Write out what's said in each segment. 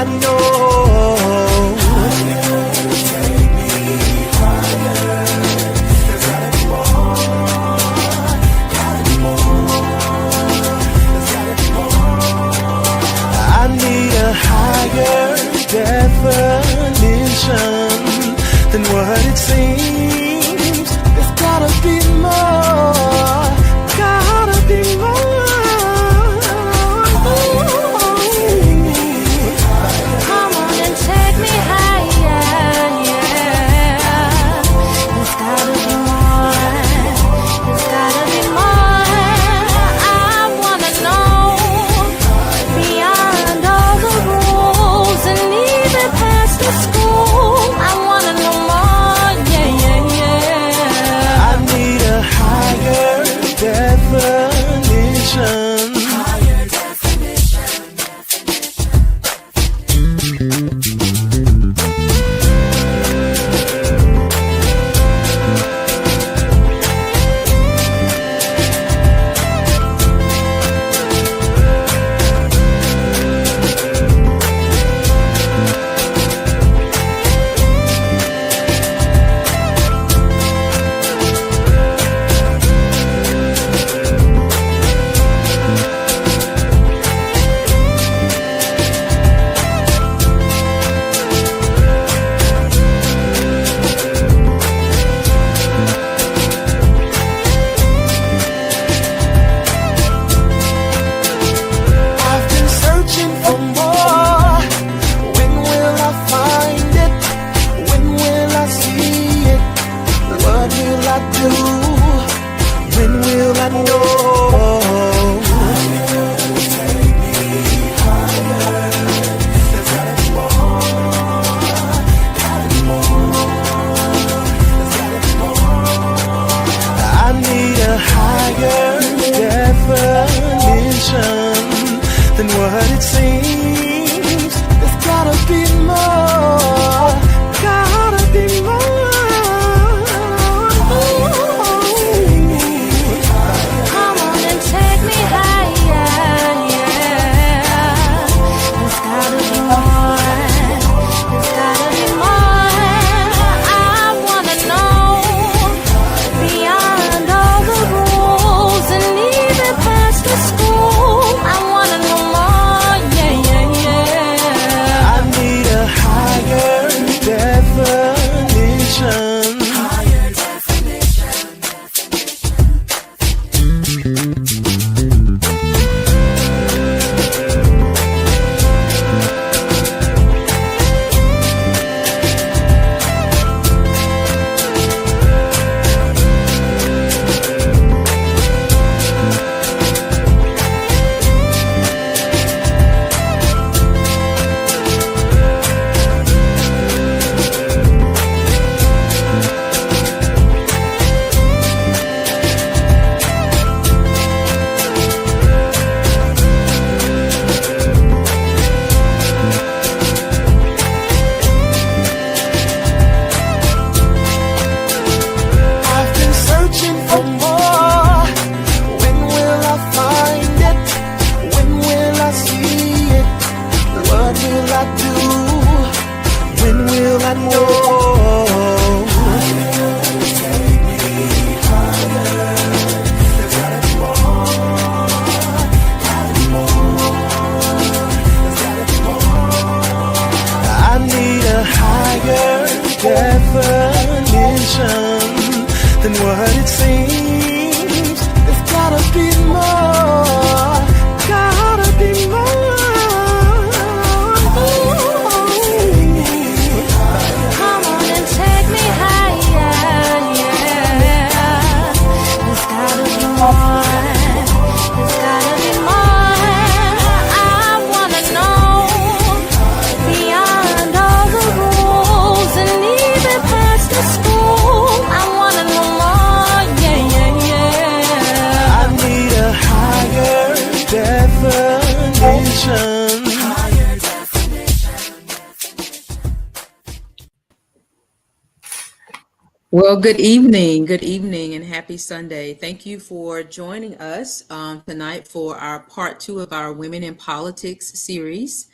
I know? I need a higher definition than what it seems. There's gotta be more. Gotta be more. Come on and take me higher, yeah. There's gotta be more. There's gotta be more. I wanna know beyond all the rules and even past the school. I wanna know more, yeah, yeah, yeah. I need a higher definition. I've been searching for more. When will I find it? When will I see it? What will I do? When will I know? I need a higher definition than what it seems. There's gotta be more. Gotta be more. Come on and take me higher, yeah. There's gotta be more. There's gotta be more. I wanna know beyond all the rules and even past the school. I wanna know more, yeah, yeah, yeah. I need a higher definition. I've been searching for more. When will I find it? When will I see it? What will I do? When will I know? I need a higher definition than what it seems. There's gotta be more. Gotta be more. Come on and take me higher, yeah. There's gotta be more. There's gotta be more. I wanna know beyond all the rules and even past the school. I wanna know more, yeah, yeah, yeah. I need a higher definition. Well, good evening, and happy Sunday. Thank you for joining us tonight for our part 2 of our Women in Politics series.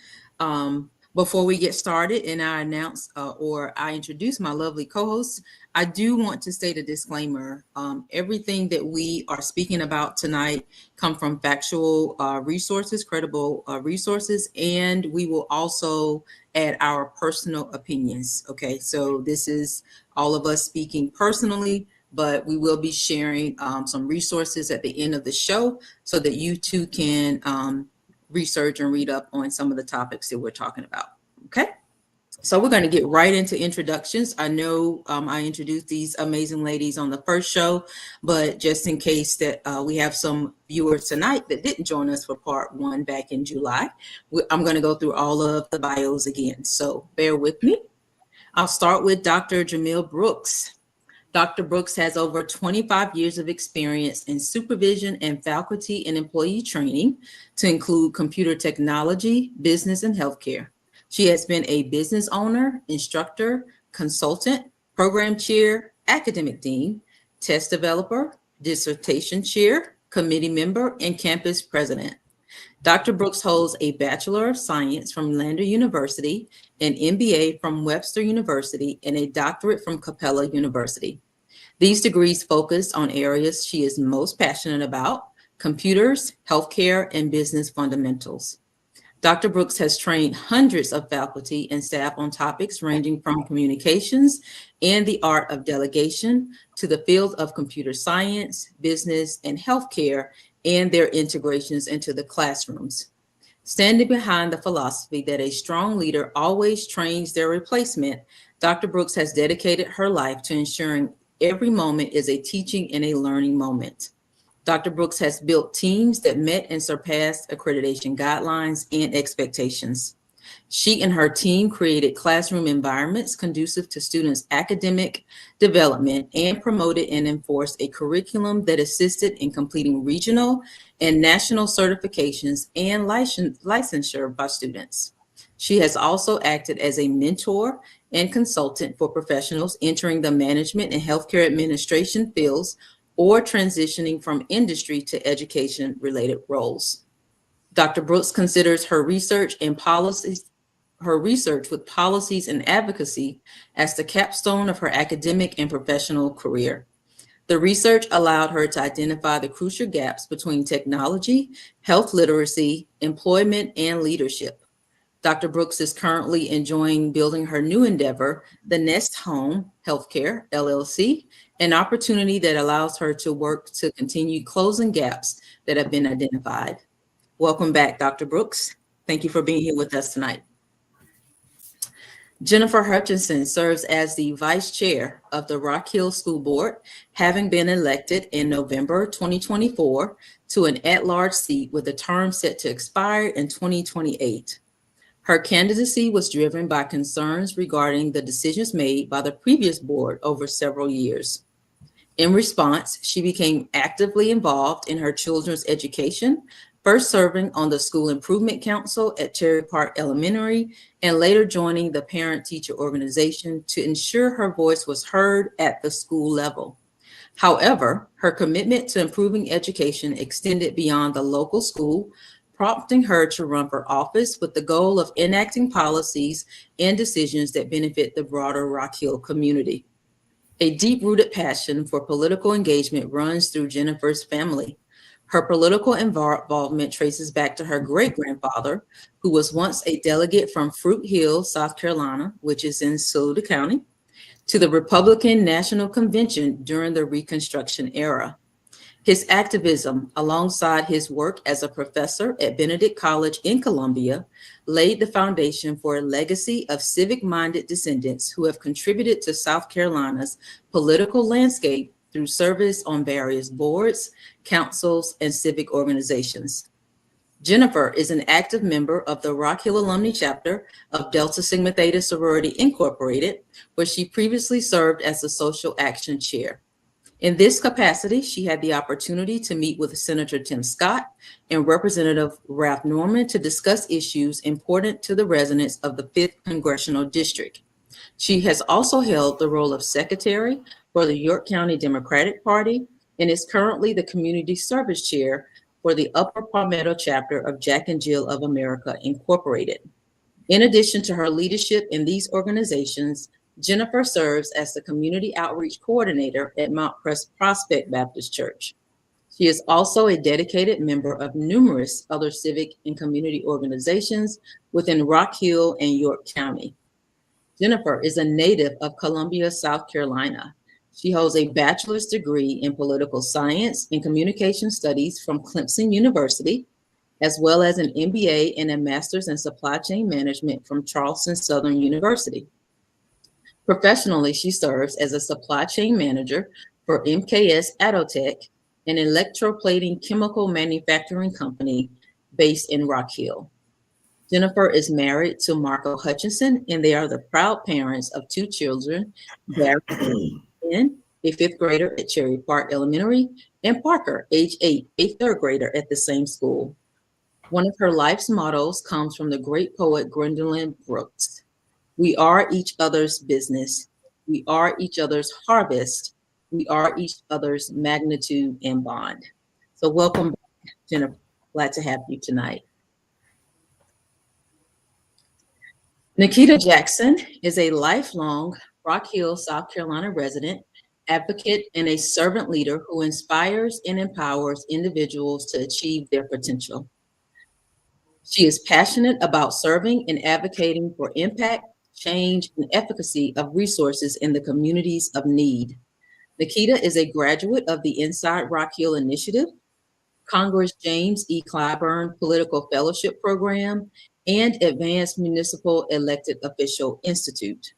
Before we get started and I announce or I introduce my lovely co-hosts, I do want to state a disclaimer. Everything that we are speaking about tonight come from factual resources, credible resources, and we will also add our personal opinions. Okay, so this is all of us speaking personally, but we will be sharing some resources at the end of the show so that you too can research and read up on some of the topics that we're talking about. Okay, so we're going to get right into introductions. I know I introduced these amazing ladies on the first show, but just in case that we have some viewers tonight that didn't join us for part one back in July, I'm going to go through all of the bios again. So bear with me. I'll start with Dr. Jamil Brooks. Dr. Brooks has over 25 years of experience in supervision and faculty and employee training to include computer technology, business, and healthcare. She has been a business owner, instructor, consultant, program chair, academic dean, test developer, dissertation chair, committee member, and campus president. Dr. Brooks holds a Bachelor of Science from Lander University, an MBA from Webster University, and a doctorate from Capella University. These degrees focus on areas she is most passionate about: computers, healthcare, and business fundamentals. Dr. Brooks has trained hundreds of faculty and staff on topics ranging from communications and the art of delegation to the field of computer science, business, and healthcare, and their integrations into the classrooms. Standing behind the philosophy that a strong leader always trains their replacement, Dr. Brooks has dedicated her life to ensuring every moment is a teaching and a learning moment. Dr. Brooks has built teams that met and surpassed accreditation guidelines and expectations. She and her team created classroom environments conducive to students' academic development and promoted and enforced a curriculum that assisted in completing regional and national certifications and licensure by students. She has also acted as a mentor and consultant for professionals entering the management and healthcare administration fields or transitioning from industry to education-related roles. Dr. Brooks considers her research with policies and advocacy as the capstone of her academic and professional career. The research allowed her to identify the crucial gaps between technology, health literacy, employment, and leadership. Dr. Brooks is currently enjoying building her new endeavor, the Nest Home Healthcare, LLC, an opportunity that allows her to work to continue closing gaps that have been identified. Welcome back, Dr. Brooks. Thank you for being here with us tonight. Jennifer Hutchinson serves as the Vice Chair of the Rock Hill School Board, having been elected in November 2024 to an at-large seat with a term set to expire in 2028. Her candidacy was driven by concerns regarding the decisions made by the previous board over several years. In response, she became actively involved in her children's education, first serving on the School Improvement Council at Cherry Park Elementary, and later joining the parent-teacher organization to ensure her voice was heard at the school level. However, her commitment to improving education extended beyond the local school, prompting her to run for office with the goal of enacting policies and decisions that benefit the broader Rock Hill community. A deep-rooted passion for political engagement runs through Jennifer's family. Her political involvement traces back to her great-grandfather, who was once a delegate from Fruit Hill, South Carolina, which is in Saluda County, to the Republican National Convention during the Reconstruction era. His activism, alongside his work as a professor at Benedict College in Columbia, laid the foundation for a legacy of civic-minded descendants who have contributed to South Carolina's political landscape through service on various boards, councils, and civic organizations. Jennifer is an active member of the Rock Hill Alumni Chapter of Delta Sigma Theta Sorority Incorporated, where she previously served as the Social Action Chair. In this capacity, she had the opportunity to meet with Senator Tim Scott and Representative Ralph Norman to discuss issues important to the residents of the 5th Congressional District. She has also held the role of Secretary for the York County Democratic Party and is currently the Community Service Chair for the Upper Palmetto Chapter of Jack and Jill of America Incorporated. In addition to her leadership in these organizations, Jennifer serves as the Community Outreach Coordinator at Mount Prospect Baptist Church. She is also a dedicated member of numerous other civic and community organizations within Rock Hill and York County. Jennifer is a native of Columbia, South Carolina. She holds a bachelor's degree in political science and communication studies from Clemson University, as well as an MBA and a master's in supply chain management from Charleston Southern University. Professionally, she serves as a supply chain manager for MKS Attotech, an electroplating chemical manufacturing company based in Rock Hill. Jennifer is married to Marco Hutchinson, and they are the proud parents of 2 children, Barry, a 5th grader at Cherry Park Elementary, and Parker, age 8, a 3rd grader at the same school. One of her life's mottos comes from the great poet Gwendolyn Brooks. We are each other's business. We are each other's harvest. We are each other's magnitude and bond. So welcome back, Jennifer. Glad to have you tonight. Nikita Jackson is a lifelong Rock Hill, South Carolina resident, advocate, and a servant leader who inspires and empowers individuals to achieve their potential. She is passionate about serving and advocating for impact, change, and efficacy of resources in the communities of need. Nikita is a graduate of the Inside Rock Hill Initiative, Congress James E. Clyburn Political Fellowship Program, and Advanced Municipal Elected Official Institute.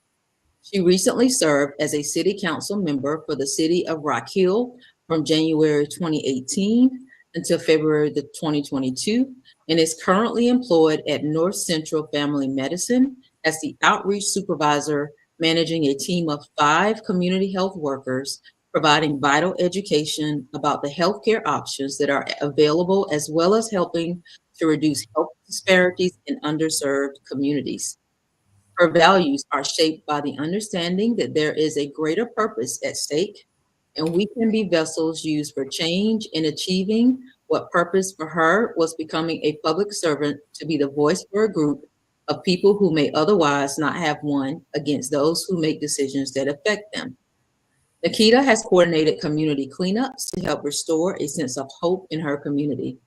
She recently served as a city council member for the city of Rock Hill from January 2018 until February 2022, and is currently employed at North Central Family Medicine as the outreach supervisor, managing a team of 5 community health workers, providing vital education about the healthcare options that are available, as well as helping to reduce health disparities in underserved communities. Her values are shaped by the understanding that there is a greater purpose at stake, and we can be vessels used for change in achieving what purpose for her was becoming a public servant, to be the voice for a group of people who may otherwise not have one, against those who make decisions that affect them. Nikita has coordinated community cleanups to help restore a sense of hope in her community.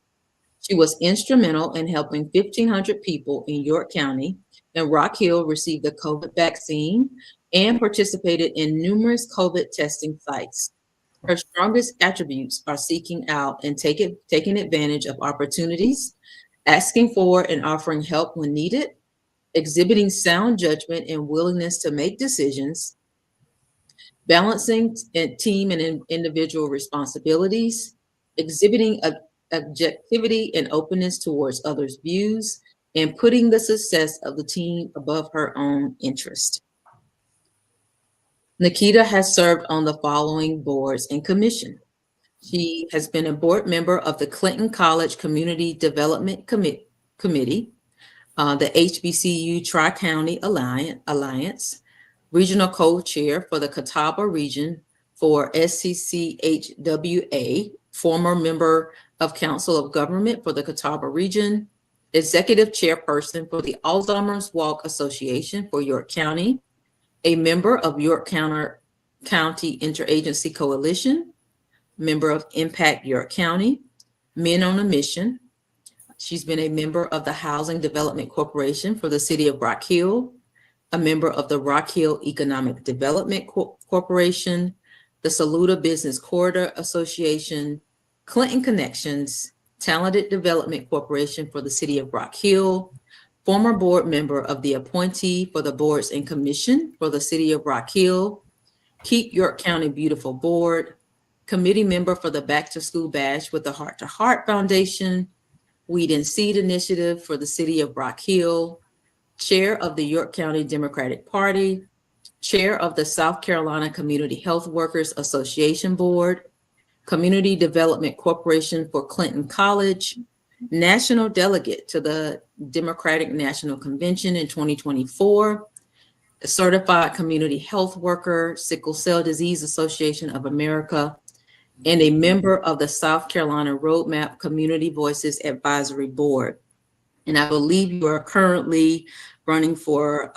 She was instrumental in helping 1,500 people in York County and Rock Hill receive the COVID vaccine and participated in numerous COVID testing sites. Her strongest attributes are seeking out and taking advantage of opportunities, asking for and offering help when needed, exhibiting sound judgment and willingness to make decisions, balancing team and individual responsibilities, exhibiting objectivity and openness towards others' views, and putting the success of the team above her own interest. Nikita has served on the following boards and commission. She has been a board member of the Clinton College Community Development Committee, the HBCU Tri-County Alliance, regional co-chair for the Catawba region for SCCHWA, former member of Council of Government for the Catawba region, executive chairperson for the Alzheimer's Walk Association for York County, a member of York County Interagency Coalition, member of Impact York County, Men on a Mission. She's been a member of the Housing Development Corporation for the City of Rock Hill, a member of the Rock Hill Economic Development Corporation, the Saluda Business Corridor Association, Clinton Connections, Talented Development Corporation for the City of Rock Hill, former board member of the appointee for the Boards and Commission for the City of Rock Hill, Keep York County Beautiful Board, committee member for the Back to School Bash with the Heart to Heart Foundation, Weed and Seed Initiative for the City of Rock Hill, chair of the York County Democratic Party, chair of the South Carolina Community Health Workers Association Board, Community Development Corporation for Clinton College, national delegate to the Democratic National Convention in 2024, a certified community health worker, Sickle Cell Disease Association of America, and a member of the South Carolina Roadmap Community Voices Advisory Board. And I believe you are currently running for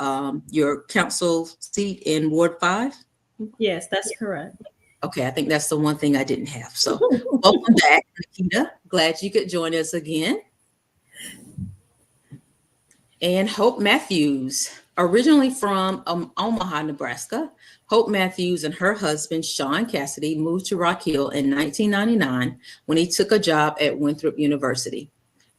your council seat in Ward 5. Yes, that's correct. Okay, I think that's the one thing I didn't have. So welcome back, Nikita. Glad you could join us again. And Hope Matthews, originally from Omaha, Nebraska. Hope Matthews and her husband, Sean Cassidy, moved to Rock Hill in 1999 when he took a job at Winthrop University.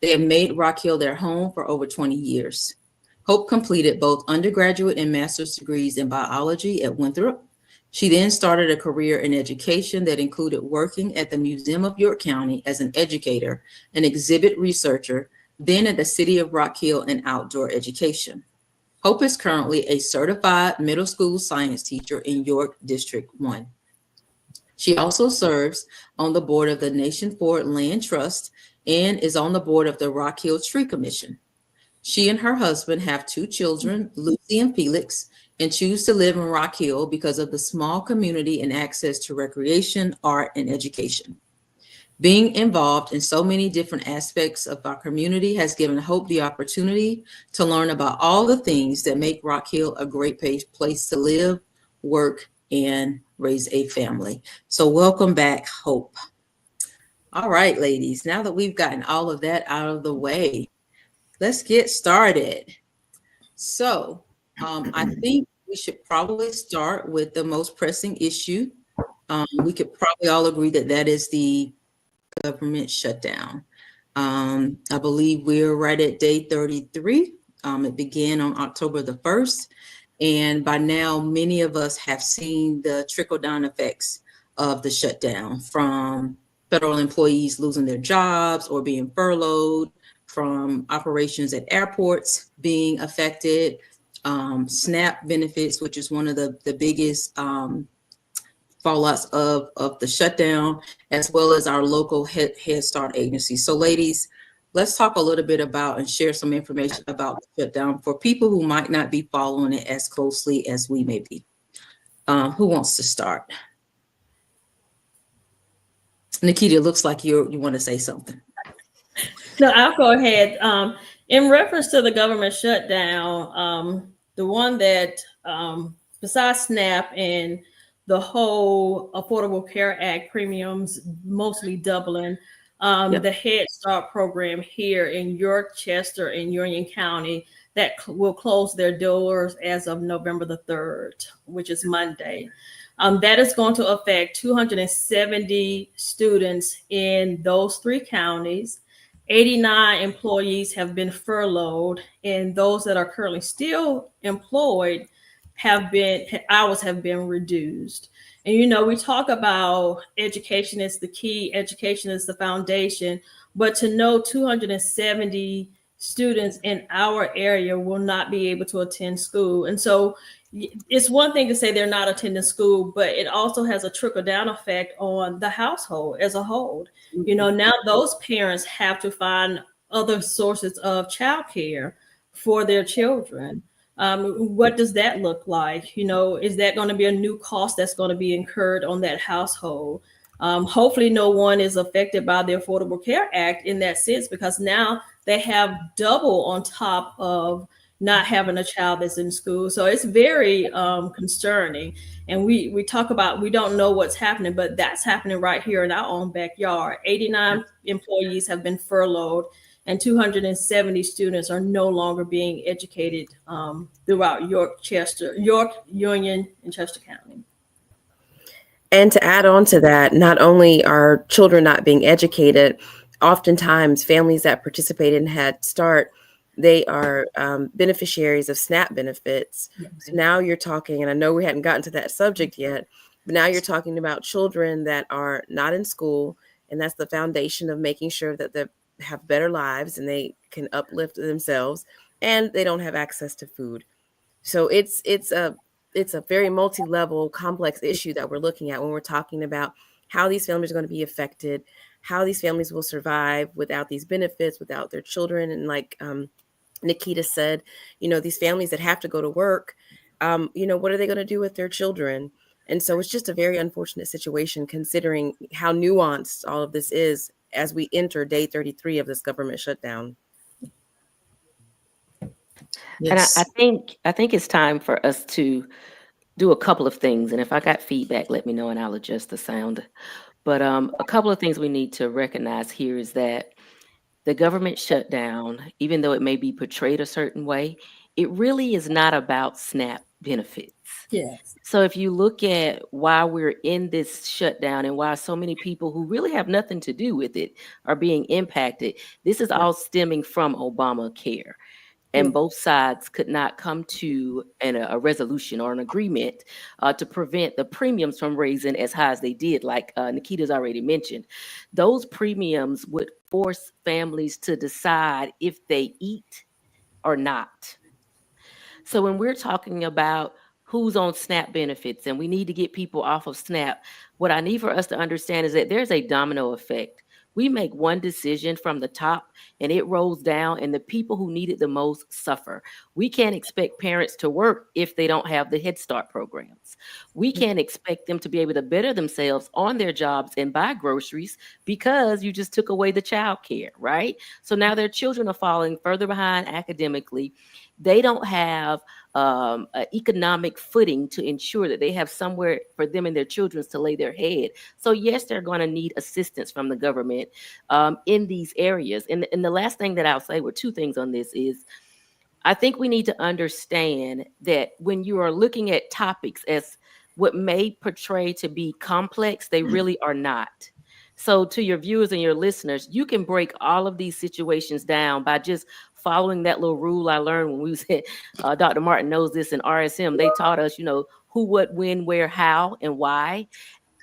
They have made Rock Hill their home for over 20 years. Hope completed both undergraduate and master's degrees in biology at Winthrop. She then started a career in education that included working at the Museum of York County as an educator, an exhibit researcher, then at the City of Rock Hill in outdoor education. Hope is currently a certified middle school science teacher in York District 1. She also serves on the board of the Nation Forward Land Trust and is on the board of the Rock Hill Tree Commission. She and her husband have 2 children, Lucy and Felix, and choose to live in Rock Hill because of the small community and access to recreation, art, and education. Being involved in so many different aspects of our community has given Hope the opportunity to learn about all the things that make Rock Hill a great place to live, work, and raise a family. So welcome back, Hope. All right, ladies, now that we've gotten all of that out of the way, let's get started. So I think we should probably start with the most pressing issue. We could probably all agree that that is the government shutdown. I believe we're right at day 33. It began on October the 1st. And by now, many of us have seen the trickle-down effects of the shutdown, from federal employees losing their jobs or being furloughed, from operations at airports being affected, SNAP benefits, which is one of the biggest fallouts of the shutdown, as well as our local Head Start agency. So ladies, let's talk a little bit about and share some information about the shutdown for people who might not be following it as closely as we may be. Who wants to start? Nikita, looks like you want to say something. No, I'll go ahead. In reference to the government shutdown, the one that besides SNAP and the whole Affordable Care Act premiums mostly doubling, the Head Start program here in York, Chester, and Union County that will close their doors as of November the 3rd, which is Monday. That is going to affect 270 students in those 3 counties. 89 employees have been furloughed, and those that are currently still employed hours have been reduced. And, you know, we talk about education is the key, education is the foundation, but to know 270 students in our area will not be able to attend school. And so it's one thing to say they're not attending school, but it also has a trickle down effect on the household as a whole. You know, now those parents have to find other sources of childcare for their children. What does that look like? You know, is that going to be a new cost that's going to be incurred on that household? Hopefully no one is affected by the Affordable Care Act in that sense, because now they have double on top of not having a child that's in school. So it's very concerning. And we talk about, we don't know what's happening, but that's happening right here in our own backyard. 89 employees have been furloughed, and 270 students are no longer being educated throughout York, Union, and Chester County. And to add on to that, not only are children not being educated, oftentimes families that participated in Head Start, they are beneficiaries of SNAP benefits. So now you're talking, and I know we hadn't gotten to that subject yet, but now you're talking about children that are not in school, and that's the foundation of making sure that they have better lives and they can uplift themselves, and they don't have access to food. So it's a very multi-level, complex issue that we're looking at when we're talking about how these families are going to be affected, how these families will survive without these benefits, without their children. And like Nikita said, you know, these families that have to go to work, you know, what are they going to do with their children? And so it's just a very unfortunate situation, considering how nuanced all of this is as we enter day 33 of this government shutdown. And I Yes. think it's time for us to do a couple of things. And if I got feedback, let me know and I'll adjust the sound. But a couple of things we need to recognize here is that the government shutdown, even though it may be portrayed a certain way, it really is not about SNAP benefits. Yes. So if you look at why we're in this shutdown and why so many people who really have nothing to do with it are being impacted, this is all stemming from Obamacare. And both sides could not come to a resolution or an agreement to prevent the premiums from raising as high as they did, like Nikita's already mentioned. Those premiums would force families to decide if they eat or not. So when we're talking about who's on SNAP benefits and we need to get people off of SNAP, what I need for us to understand is that there's a domino effect. We make one decision from the top and it rolls down, and the people who need it the most suffer. We can't expect parents to work if they don't have the Head Start programs. We can't expect them to be able to better themselves on their jobs and buy groceries because you just took away the child care, right? So now their children are falling further behind academically. They don't have an economic footing to ensure that they have somewhere for them and their children to lay their head. So yes, they're going to need assistance from the government in these areas. And the last thing that I'll say, with two things on this, is I think we need to understand that when you are looking at topics as what may portray to be complex, they really are not. So to your viewers and your listeners, you can break all of these situations down by just following that little rule I learned when we was at, Dr. Martin knows this, in RSM. They taught us, who, what, when, where, how, and why.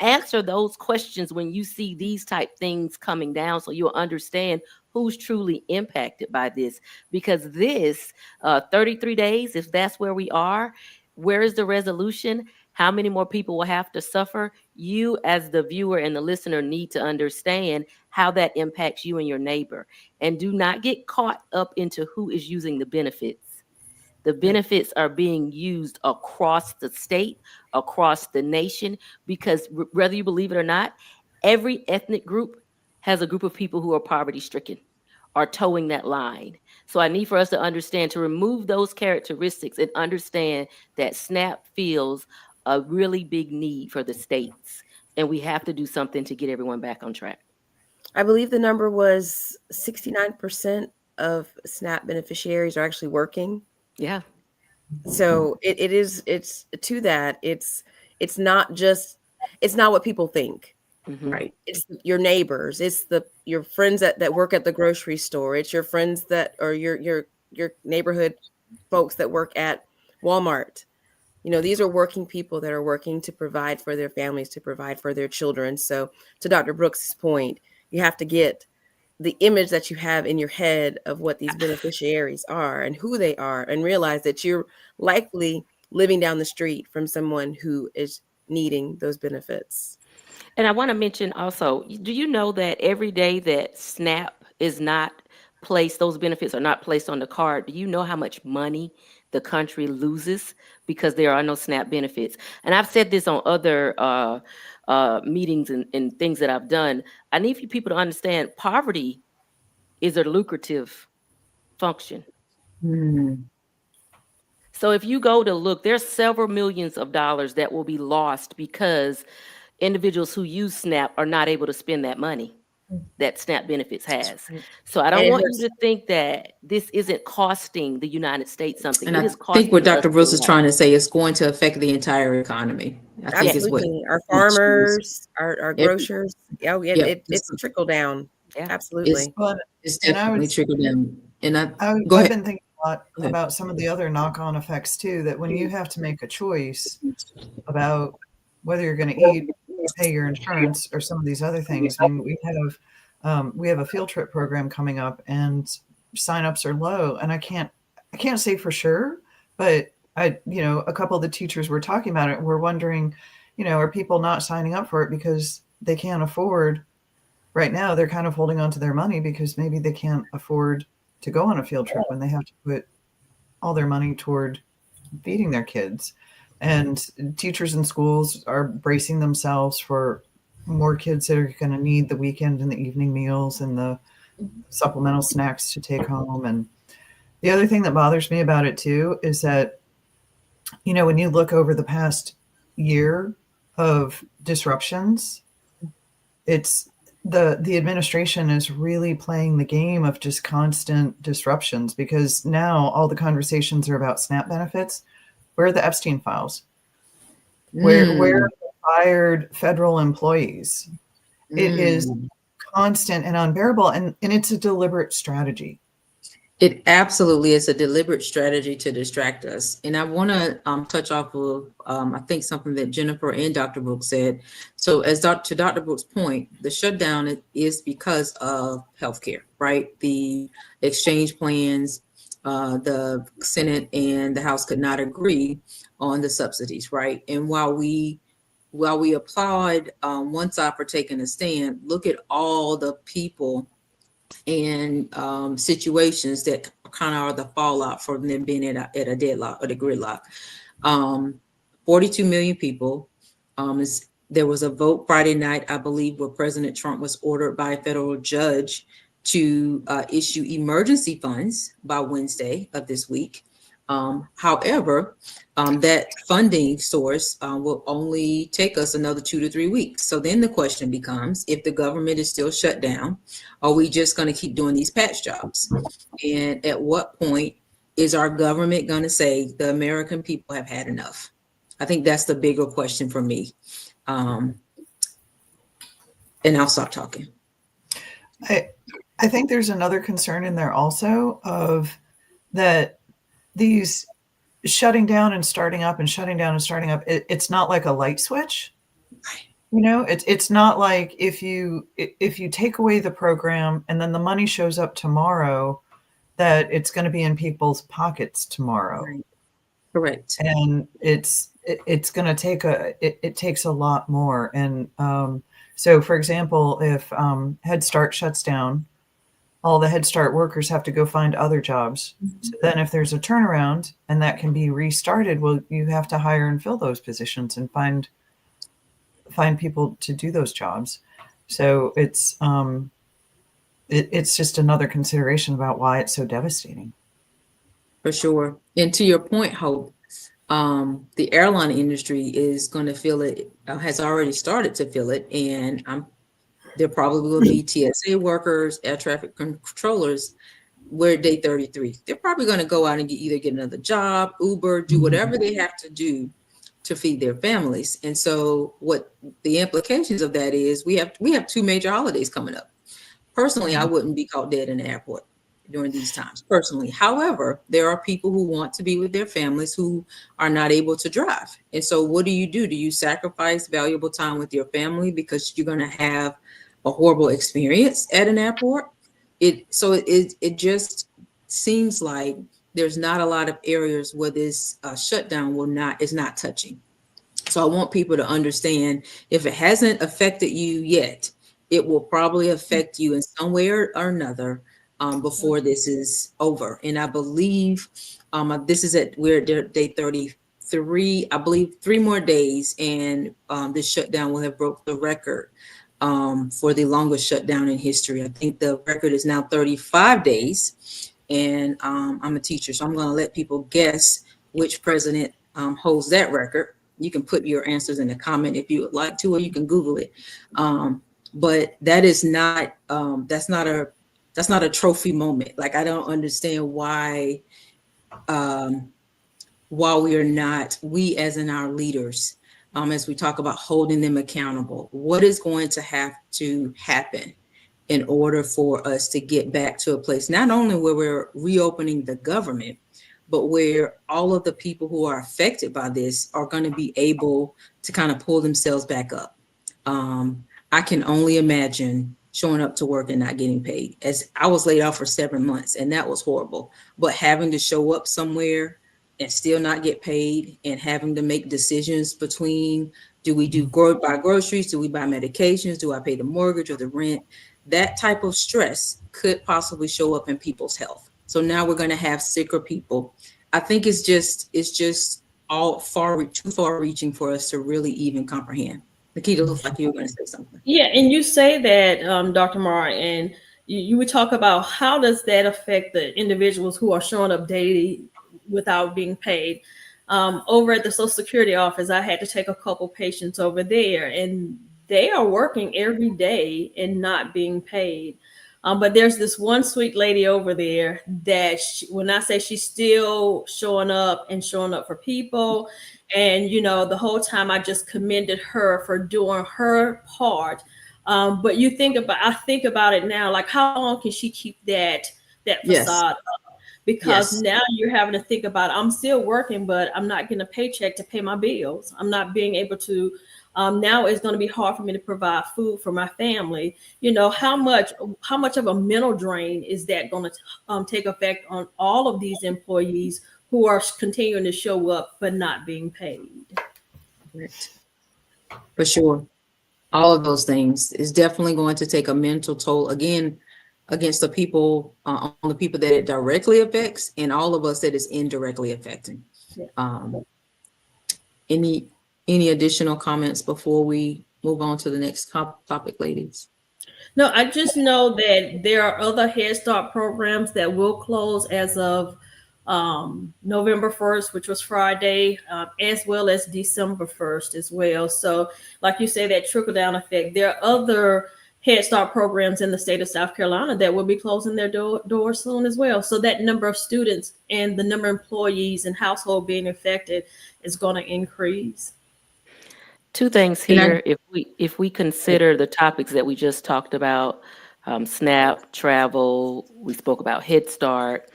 Answer those questions when you see these type things coming down, so you'll understand who's truly impacted by this. Because this 33 days, if that's where we are, where is the resolution? How many more people will have to suffer? You, as the viewer and the listener, need to understand how that impacts you and your neighbor. And do not get caught up into who is using the benefits. The benefits are being used across the state, across the nation, because whether you believe it or not, every ethnic group has a group of people who are poverty stricken, are towing that line. So I need for us to understand, to remove those characteristics and understand that SNAP feels a really big need for the states. And we have to do something to get everyone back on track. I believe the number was 69% of SNAP beneficiaries are actually working. Yeah. So it's to that. It's not what people think. Mhm. Right. It's your neighbors. It's your friends that work at the grocery store. It's your friends or your neighborhood folks that work at Walmart. These are working people that are working to provide for their families, to provide for their children. So to Dr. Brooks' point, you have to get the image that you have in your head of what these beneficiaries are and who they are, and realize that you're likely living down the street from someone who is needing those benefits. And I want to mention also, do you know that every day that SNAP is not placed, those benefits are not placed on the card, do you know how much money the country loses because there are no SNAP benefits? And I've said this on other meetings and things that I've done. I need for people to understand poverty is a lucrative function. So if you go to look, there's several millions of dollars that will be lost because individuals who use SNAP are not able to spend that money that SNAP benefits has. So I don't want you to think that this isn't costing the United States something. And It I is costing think what Dr. us Brooks a is lot. trying to say is going to affect the entire economy. I think is what Absolutely. Our farmers, our grocers. It's trickle down. Yeah. Absolutely. It's And I definitely would- trickled down. And go I've ahead. been thinking a lot Go ahead. about some of the other knock-on effects too, that when you have to make a choice about whether you're going to eat, pay your insurance, or some of these other things. I mean, we have a field trip program coming up, and signups are low, and I can't say for sure, but a couple of the teachers were talking about it. We're wondering, are people not signing up for it because they can't afford? Right now, they're kind of holding on to their money because maybe they can't afford to go on a field trip when they have to put all their money toward feeding their kids. And teachers in schools are bracing themselves for more kids that are going to need the weekend and the evening meals and the supplemental snacks to take home. And The other thing that bothers me about it too is that, you know, when you look over the past year of disruptions, it's the administration is really playing the game of just constant disruptions, because now all the conversations are about SNAP benefits. Where are the Epstein files? Where are the fired federal employees? It is constant and unbearable, and it's a deliberate strategy. It absolutely is a deliberate strategy to distract us. And I want to touch off of, I think, something that Jennifer and Dr. Brooks said. So to Dr. Brooks' point, the shutdown is because of healthcare, right? The exchange plans, the Senate and the House could not agree on the subsidies, right? And while we applaud one side for taking a stand, look at all the people and situations that kind of are the fallout from them being at a deadlock or the gridlock. 42 million people. There was a vote Friday night, I believe, where President Trump was ordered by a federal judge to issue emergency funds by Wednesday of this week. However, that funding source will only take us another 2 to 3 weeks. So then the question becomes, if the government is still shut down, are we just going to keep doing these patch jobs? And at what point is our government going to say the American people have had enough? I think that's the bigger question for me. And I'll stop talking. I think there's another concern in there also of that these shutting down and starting up and shutting down and starting up, it's not like a light switch. You know, it's not like if you take away the program and then the money shows up tomorrow, that it's going to be in people's pockets tomorrow. Right. Correct. And it's going to take it takes a lot more. And so, for example, if Head Start shuts down, all the Head Start workers have to go find other jobs. So then if there's a turnaround and that can be restarted, well, you have to hire and fill those positions and find people to do those jobs. So it's just another consideration about why it's so devastating. For sure. And to your point, Hope, the airline industry is going to feel it, has already started to feel it. And there probably will be TSA workers, air traffic controllers. We're day 33. They're probably going to go out and either get another job, Uber, do whatever they have to do to feed their families. And so what the implications of that is, we have 2 major holidays coming up. Personally, I wouldn't be caught dead in the airport during these times, personally. However, there are people who want to be with their families who are not able to drive. And so what do? Do you sacrifice valuable time with your family because you're going to have a horrible experience at an airport? It just seems like there's not a lot of areas where this shutdown is not touching. So I want people to understand, if it hasn't affected you yet, it will probably affect you in some way or another before this is over. And I believe we're at day 33. I believe 3 more days, and this shutdown will have broke the record for the longest shutdown in history. I think the record is now 35 days. And I'm a teacher, so I'm going to let people guess which president holds that record. You can put your answers in the comment if you would like to, or you can Google it. But that is not that's not a trophy moment. Like, I don't understand why we as in our leaders, as we talk about holding them accountable, what is going to have to happen in order for us to get back to a place, not only where we're reopening the government, but where all of the people who are affected by this are going to be able to kind of pull themselves back up. I can only imagine showing up to work and not getting paid. As I was laid off for 7 months, and that was horrible. But having to show up somewhere and still not get paid, and having to make decisions between, do we buy groceries? Do we buy medications? Do I pay the mortgage or the rent? That type of stress could possibly show up in people's health. So now we're going to have sicker people. I think it's just all too far reaching for us to really even comprehend. Nikita, looks like you were going to say something. Yeah, and you say that, Dr. Marr, and you would talk about how does that affect the individuals who are showing up daily without being paid. Over at the Social Security office, I had to take a couple patients over there, and they are working every day and not being paid. But there's this one sweet lady over there that when I say she's still showing up and showing up for people, and the whole time I just commended her for doing her part. But I think about it now, like how long can she keep that Yes. facade up? Because Yes. now you're having to think about, I'm still working, but I'm not getting a paycheck to pay my bills. I'm not being able to. Now it's going to be hard for me to provide food for my family. How much of a mental drain is that going to take effect on all of these employees who are continuing to show up but not being paid? Correct. For sure. All of those things is definitely going to take a mental toll again against the people, on the people that it directly affects, and all of us that is indirectly affecting. Yeah. Any additional comments before we move on to the next topic, ladies? No, I just know that there are other Head Start programs that will close as of November 1st, which was Friday, as well as December 1st as well. So like you say, that trickle down effect, there are other Head Start programs in the state of South Carolina that will be closing their doors soon as well. So that number of students and the number of employees and household being affected is going to increase. Two things here. If we consider the topics that we just talked about, SNAP, travel, we spoke about Head Start,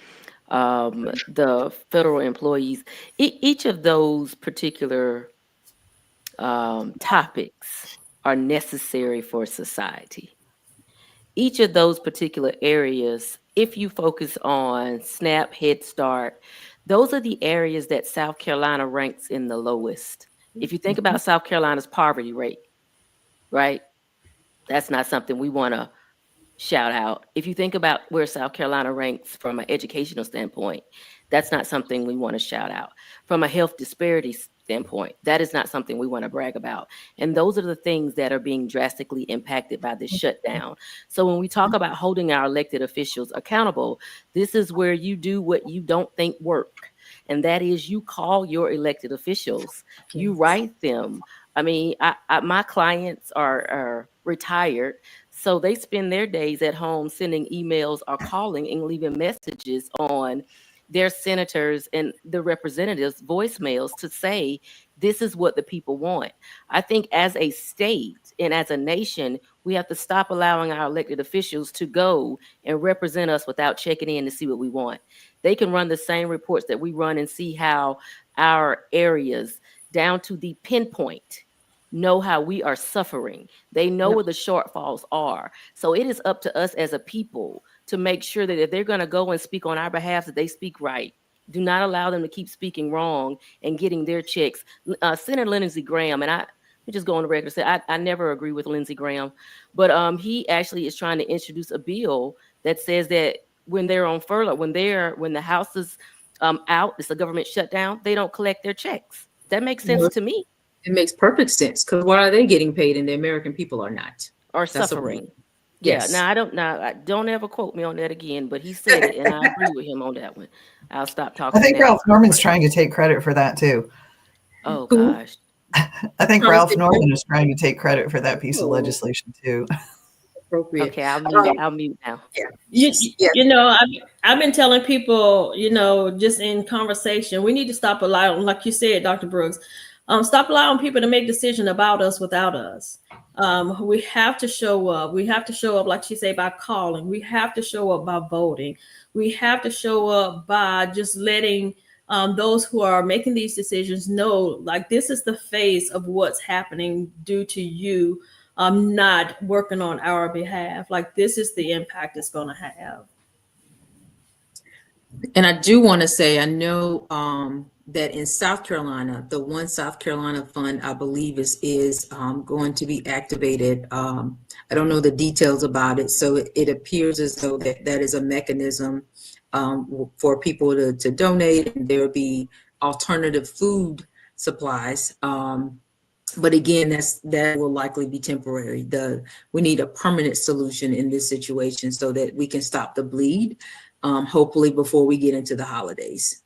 the federal employees, each of those particular topics are necessary for society. Each of those particular areas, if you focus on SNAP, Head Start, those are the areas that South Carolina ranks in the lowest. If you think about South Carolina's poverty rate, right? That's not something we want to shout out. If you think about where South Carolina ranks from an educational standpoint, that's not something we want to shout out. From a health disparity standpoint, that is not something we want to brag about. And those are the things that are being drastically impacted by this shutdown. So when we talk about holding our elected officials accountable, this is where you do what you don't think work. And that is you call your elected officials, you write them. I mean, my clients are retired, so they spend their days at home sending emails or calling and leaving messages on their senators and the representatives' voicemails to say, this is what the people want. I think as a state and as a nation, we have to stop allowing our elected officials to go and represent us without checking in to see what we want. They can run the same reports that we run and see how our areas down to the pinpoint know how we are suffering. They know where the shortfalls are. So it is up to us as a people to make sure that if they're going to go and speak on our behalf, that they speak right. Do not allow them to keep speaking wrong and getting their checks. Senator Lindsey Graham, and I just go on the record and say I never agree with Lindsey Graham, but he actually is trying to introduce a bill that says that when they're on furlough, when the house is out, it's a government shutdown, they don't collect their checks. That makes sense to me. It makes perfect sense, because why are they getting paid and the American people are not? Or That's suffering. Yes. Yeah. Don't ever quote me on that again, but he said it and I agree with him on that one. I'll stop talking. I think Ralph Norman's trying to take credit for that too. Oh gosh. I think Ralph Norman is trying to take credit for that piece of legislation too. Appropriate. Okay, I'll mute now. I've been telling people, just in conversation, we need to stop allowing, like you said, Dr. Brooks, stop allowing people to make decisions about us without us. We have to show up. We have to show up, like she said, by calling. We have to show up by voting. We have to show up by just letting those who are making these decisions know, like, this is the face of what's happening due to you not working on our behalf. Like, this is the impact it's going to have. And I do want to say, I know that in South Carolina, the One South Carolina Fund, I believe is going to be activated. I don't know the details about it, so it appears as though that is a mechanism for people to donate, and there will be alternative food supplies But again, that will likely be temporary. We need a permanent solution in this situation so that we can stop the bleed, hopefully before we get into the holidays.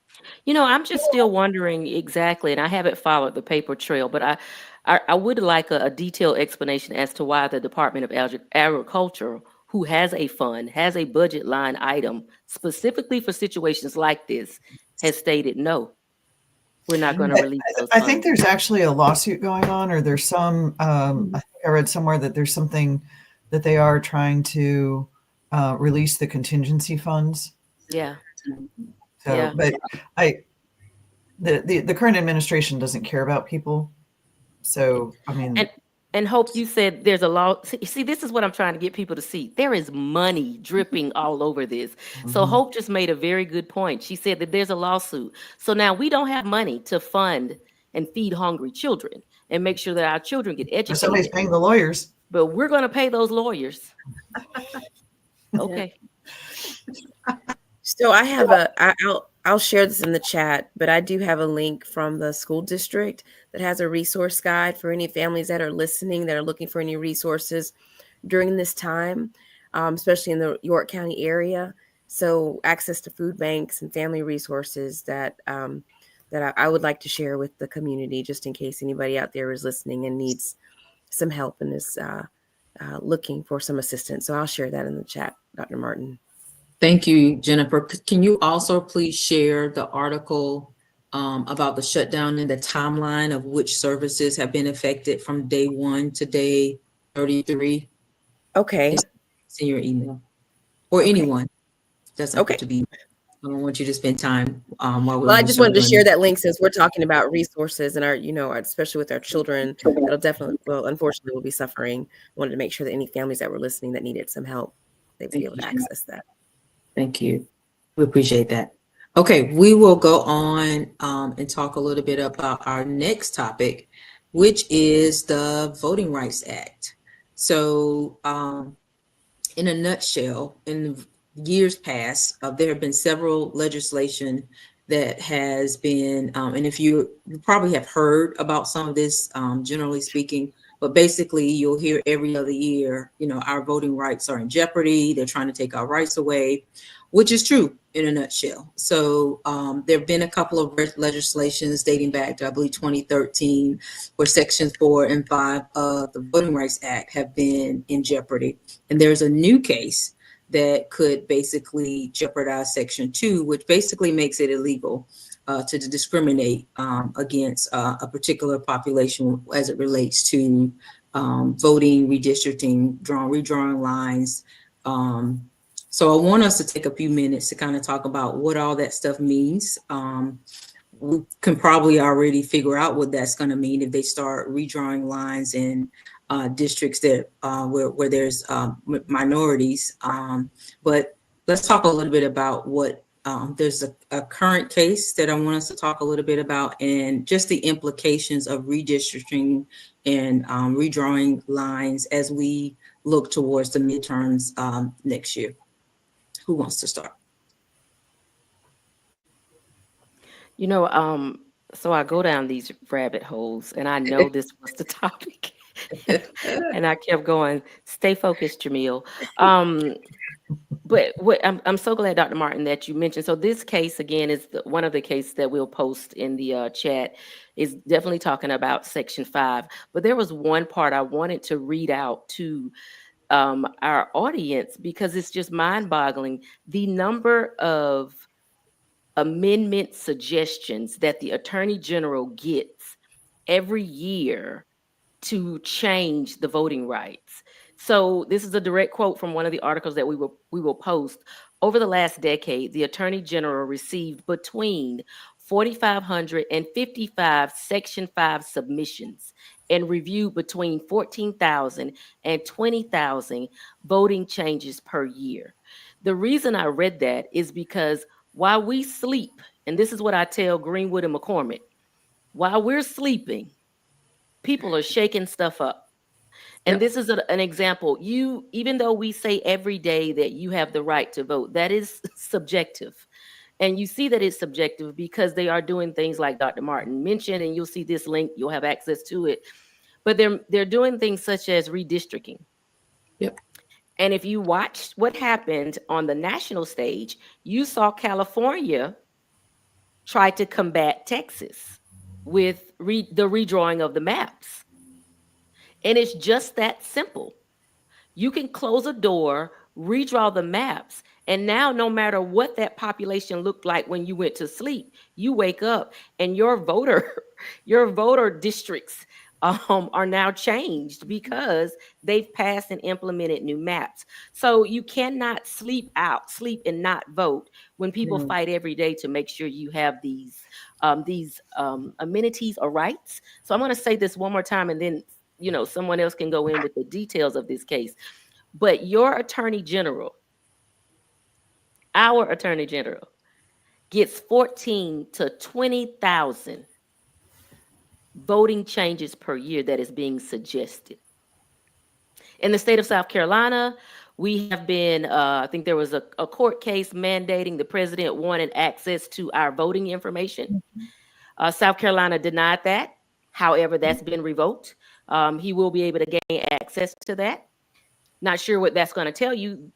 I'm just still wondering exactly, and I haven't followed the paper trail, but I would like a detailed explanation as to why the Department of Agriculture, who has a fund, has a budget line item specifically for situations like this, has stated no, we're not going to release those I funds. think there's actually a lawsuit going on, or there's some, I think I read somewhere that there's something that they are trying to release the contingency funds. Yeah. So, Yeah. but the current administration doesn't care about people. So, I mean, And Hope, you said there's a law. See, this is what I'm trying to get people to see. There is money dripping all over this. So Hope just made a very good point. She said that there's a lawsuit. So now we don't have money to fund and feed hungry children and make sure that our children get educated. somebody's paying the lawyers. But we're going to pay those lawyers. Okay. So I have I'll share this in the chat, but I do have a link from the school district that has a resource guide for any families that are listening that are looking for any resources during this time, especially in the York County area. So access to food banks and family resources that I would like to share with the community, just in case anybody out there is listening and needs some help and is looking for some assistance. So I'll share that in the chat, Dr. Martin. Thank you, Jennifer. Can you also please share the article about the shutdown and the timeline of which services have been affected from day 1 to day 33? Okay. It's in your email. Or anyone. Doesn't have Okay. to be. I don't want you to spend time while we're. Well, I just wanted to share that link since we're talking about resources and our, especially with our children, that'll definitely, unfortunately, will be suffering. Wanted to make sure that any families that were listening that needed some help, they'd be able to access that. Thank you. We appreciate that. Okay, we will go on and talk a little bit about our next topic, which is the Voting Rights Act. So in a nutshell, in years past, there have been several legislation that has been, and if you probably have heard about some of this, generally speaking, but basically you'll hear every other year, our voting rights are in jeopardy. They're trying to take our rights away, which is true in a nutshell. So there have been a couple of legislations dating back to, I believe, 2013, where Sections 4 and 5 of the Voting Rights Act have been in jeopardy. And there's a new case that could basically jeopardize Section 2, which basically makes it illegal to discriminate against a particular population as it relates to voting, redistricting, redrawing lines. So I want us to take a few minutes to kind of talk about what all that stuff means. We can probably already figure out what that's going to mean if they start redrawing lines in districts that where there's minorities. But let's talk a little bit about what there's a current case that I want us to talk a little bit about, and just the implications of redistricting and redrawing lines as we look towards the midterms next year. Who wants to start? So I go down these rabbit holes, and I know this was the topic. And I kept going, stay focused, Jamil. But I'm so glad, Dr. Martin, that you mentioned. So this case, again, is one of the cases that we'll post in the chat, is definitely talking about Section 5. But there was one part I wanted to read out to our audience, because it's just mind-boggling. The number of amendment suggestions that the Attorney General gets every year to change the voting rights. So this is a direct quote from one of the articles that we will post. Over the last decade, the Attorney General received between 4,500 and 55 Section 5 submissions and reviewed between 14,000 and 20,000 voting changes per year. The reason I read that is because while we sleep, and this is what I tell Greenwood and McCormick, while we're sleeping, people are shaking stuff up. And this is an example. Even though we say every day that you have the right to vote, that is subjective. And you see that it's subjective because they are doing things like Dr. Martin mentioned, and you'll see this link, you'll have access to it. but they're doing things such as redistricting. Yep. And if you watched what happened on the national stage, you saw California try to combat Texas with the redrawing of the maps. And it's just that simple. You can close a door, redraw the maps, and now no matter what that population looked like when you went to sleep, you wake up and your voter districts are now changed because they've passed and implemented new maps. So you cannot sleep and not vote when people fight every day to make sure you have these amenities or rights. So I'm going to say this one more time, and then someone else can go in with the details of this case. But your attorney general, our attorney general, gets 14 to 20,000 voting changes per year that is being suggested. In the state of South Carolina, we have been, I think there was a court case mandating the president wanted access to our voting information. South Carolina denied that. However, that's been revoked. He will be able to gain access to that. Not sure what that's going to tell you.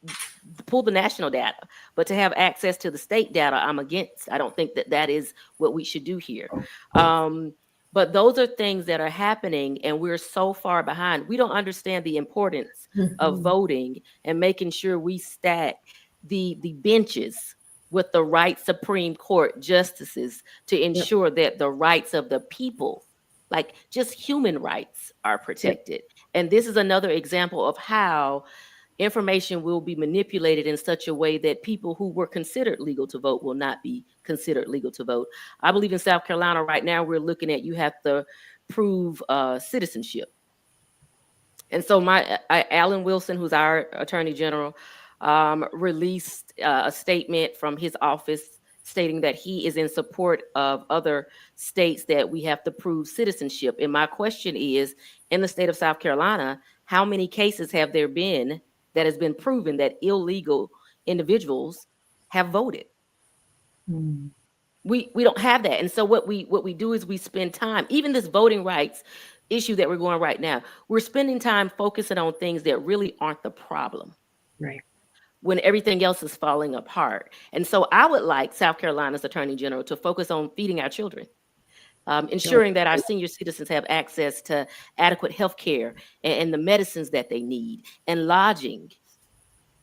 Pull the national data, but to have access to the state data, I'm against. I don't think that is what we should do here. But those are things that are happening, and we're so far behind. We don't understand the importance of voting and making sure we stack the benches with the right Supreme Court justices to ensure that the rights of the people, like just human rights, are protected. And this is another example of how information will be manipulated in such a way that people who were considered legal to vote will not be considered legal to vote. I believe in South Carolina right now, we're looking at, you have to prove citizenship. And so Alan Wilson, who's our attorney general, released a statement from his office stating that he is in support of other states that we have to prove citizenship. And my question is, in the state of South Carolina, how many cases have there been that has been proven that illegal individuals have voted? We don't have that. And so what we do is we spend time, even this voting rights issue that we're going right now, we're spending time focusing on things that really aren't the problem. Right. When everything else is falling apart. And so I would like South Carolina's Attorney General to focus on feeding our children, ensuring that our senior citizens have access to adequate health care and the medicines that they need, and lodging.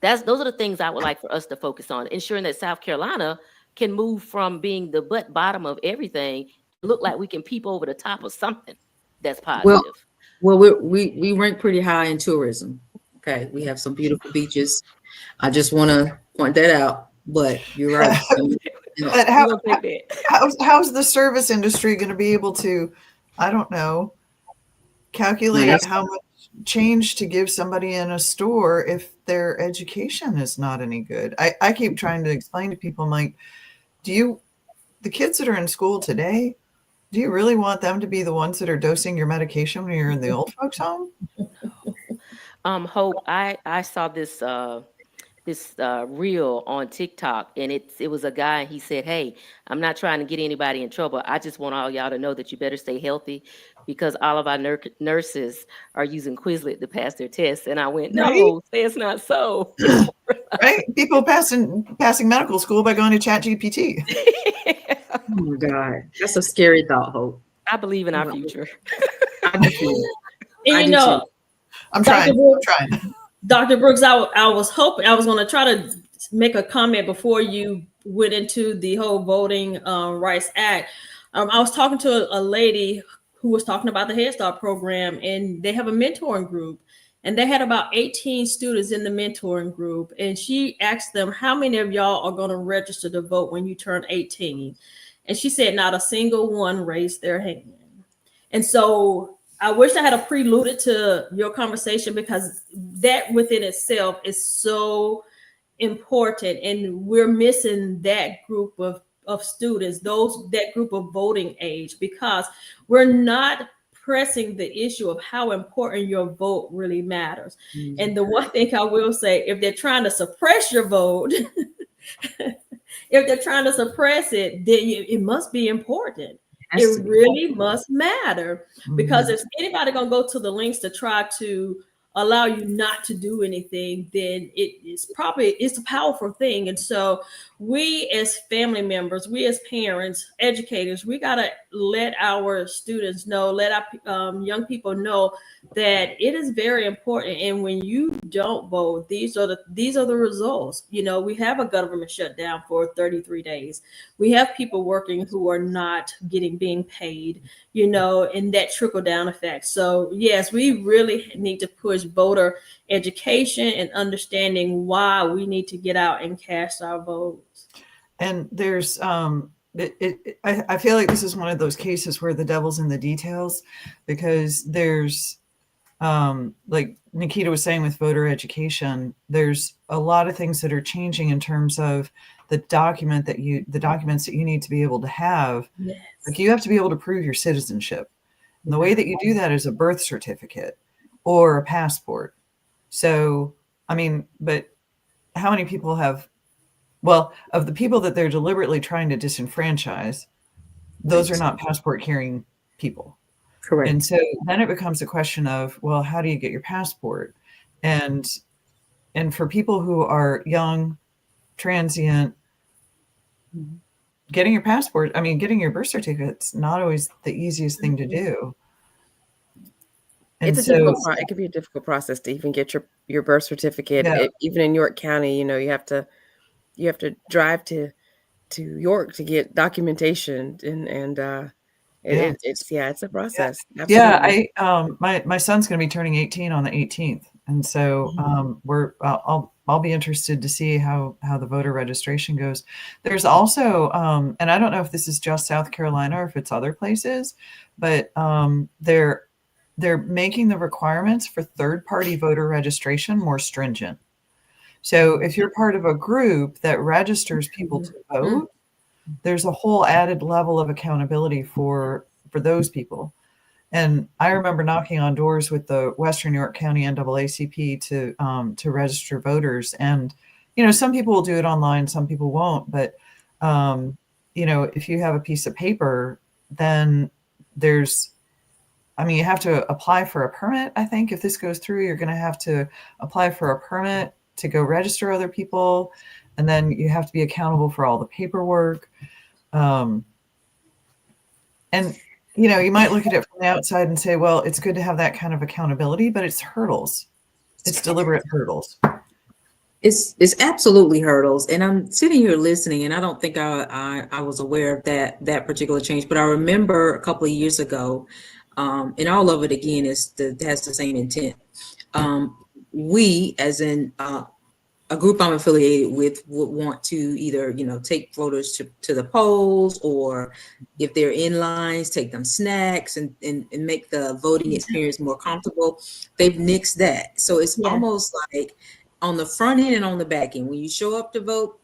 Those are the things I would like for us to focus on, ensuring that South Carolina can move from being the bottom of everything, look like we can peep over the top of something that's positive. Well, we rank pretty high in tourism. Okay, we have some beautiful beaches. I just want to point that out, but you're right. But how's the service industry going to be able to, I don't know, calculate how much change to give somebody in a store if their education is not any good? I keep trying to explain to people, I'm like, the kids that are in school today, do you really want them to be the ones that are dosing your medication when you're in the old folks' home? Hope, I saw this reel on TikTok, and it was a guy, and he said, hey, I'm not trying to get anybody in trouble. I just want all y'all to know that you better stay healthy because all of our nurses are using Quizlet to pass their tests. And I went, no, say it's not so. Right? People passing medical school by going to ChatGPT. Oh my God. That's a scary thought, Hope. I believe in our future. And I'm trying. Dr. Brooks, I was hoping, I was going to try to make a comment before you went into the whole Voting Rights Act. I was talking to a lady who was talking about the Head Start program, and they have a mentoring group, and they had about 18 students in the mentoring group. And she asked them, how many of y'all are going to register to vote when you turn 18? And she said, not a single one raised their hand. And so I wish I had preluded to your conversation, because that within itself is so important. And we're missing that group of students, that group of voting age, because we're not pressing the issue of how important your vote really matters. Mm-hmm. And the one thing I will say, if they're trying to suppress your vote, if they're trying to suppress it, then it must be important. Has It to be. really must matter, because Mhm. if anybody gonna go to the lengths to try to allow you not to do anything, then it's a powerful thing. And so we as family members, we as parents, educators, we gotta let our students know, let our young people know that it is very important. And when you don't vote, these are the results. You know, we have a government shutdown for 33 days. We have people working who are not being paid, you know, and that trickle down effect. So yes, we really need to push voter education and understanding why we need to get out and cast our votes. And there's I feel like this is one of those cases where the devil's in the details, because there's like Nikita was saying with voter education, there's a lot of things that are changing in terms of the documents that you need to be able to have. Yes. Like, you have to be able to prove your citizenship. And the way that you do that is a birth certificate or a passport. So, I mean, but how many people have, well, of the people that they're deliberately trying to disenfranchise, those are not passport carrying people. Correct. And so then it becomes a question of, well, how do you get your passport? And for people who are young, transient, getting your passport, I mean, getting your birth certificate's not always the easiest thing to do. And It's a so, difficult. It can be a difficult process to even get your birth certificate. Yeah. Even in York County, you know, you have to drive to York to get documentation, and Yeah. it's a process. Yeah, Absolutely. my son's going to be turning 18 on the 18th, and so I'll be interested to see how the voter registration goes. There's also, and I don't know if this is just South Carolina or if it's other places, but they're making the requirements for third-party voter registration more stringent. So if you're part of a group that registers people to vote, there's a whole added level of accountability for those people. And I remember knocking on doors with the Western New York County NAACP to register voters. And, you know, some people will do it online, some people won't. But, you know, if you have a piece of paper, then you have to apply for a permit. I think if this goes through, you're going to have to apply for a permit to go register other people. And then you have to be accountable for all the paperwork. And, you know, you might look at it from the outside and say, well, it's good to have that kind of accountability, but it's hurdles. It's deliberate hurdles. It's absolutely hurdles. And I'm sitting here listening, and I don't think I was aware of that particular change, but I remember a couple of years ago, and all of it again has the same intent. We, as in a group I'm affiliated with, would want to either, you know, take voters to the polls, or if they're in lines, take them snacks and make the voting experience more comfortable. They've nixed that. So it's almost like on the front end and on the back end, when you show up to vote,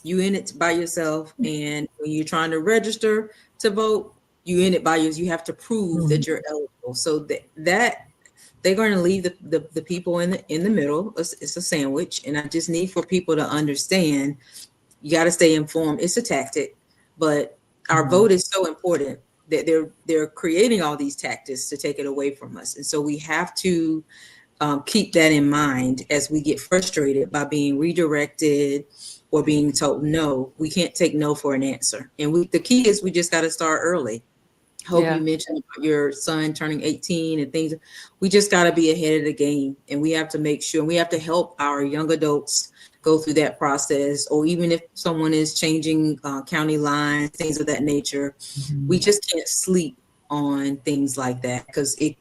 you in it by yourself. And when you're trying to register to vote, you in it by yourself. You have to prove that you're eligible. So that they're going to leave the people in the middle. It's a sandwich, and I just need for people to understand, you got to stay informed. It's a tactic, but our vote is so important that they're creating all these tactics to take it away from us, and so we have to keep that in mind as we get frustrated by being redirected or being told no. We can't take no for an answer, and the key is we just got to start early. Hope you mentioned about your son turning 18 and things. We just got to be ahead of the game, and we have to make sure, we have to help our young adults go through that process. Or even if someone is changing county lines, things of that nature, we just can't sleep on things like that, because it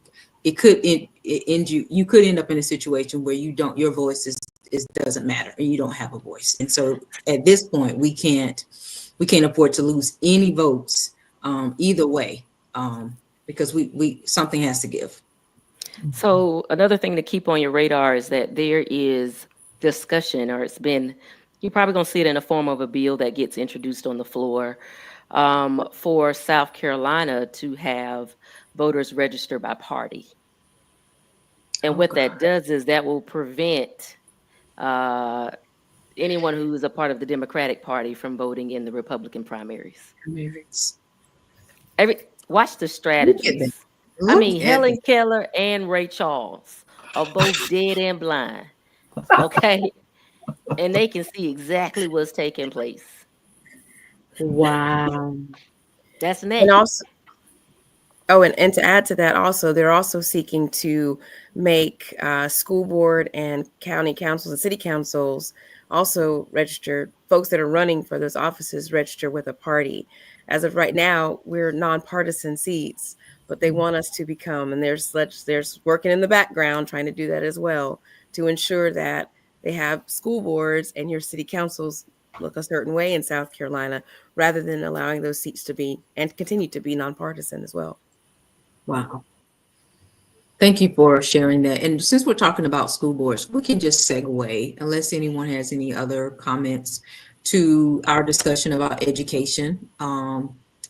could end you. You could end up in a situation where your voice doesn't matter and you don't have a voice. And so at this point, we can't afford to lose any votes either way. Because we something has to give. So another thing to keep on your radar is that there is discussion, or you're probably going to see it in the form of a bill that gets introduced on the floor, for South Carolina to have voters register by party. And what that does is that will prevent anyone who's a part of the Democratic Party from voting in the Republican primaries. Watch the Look at that. strategies. I Look mean, at Helen that. Keller and Ray Charles are both dead and blind. Okay. And they can see exactly what's taking place. Wow. That's And naked. also, oh, and to add to that, also, they're also seeking to make school board and county councils and city councils also register, folks that are running for those offices register with a party. As of right now, we're nonpartisan seats, but they want us to become, and there's working in the background trying to do that as well, to ensure that they have school boards and your city councils look a certain way in South Carolina, rather than allowing those seats to be and continue to be nonpartisan as well. Wow. Thank you for sharing that. And since we're talking about school boards, we can just segue, unless anyone has any other comments, to our discussion about education,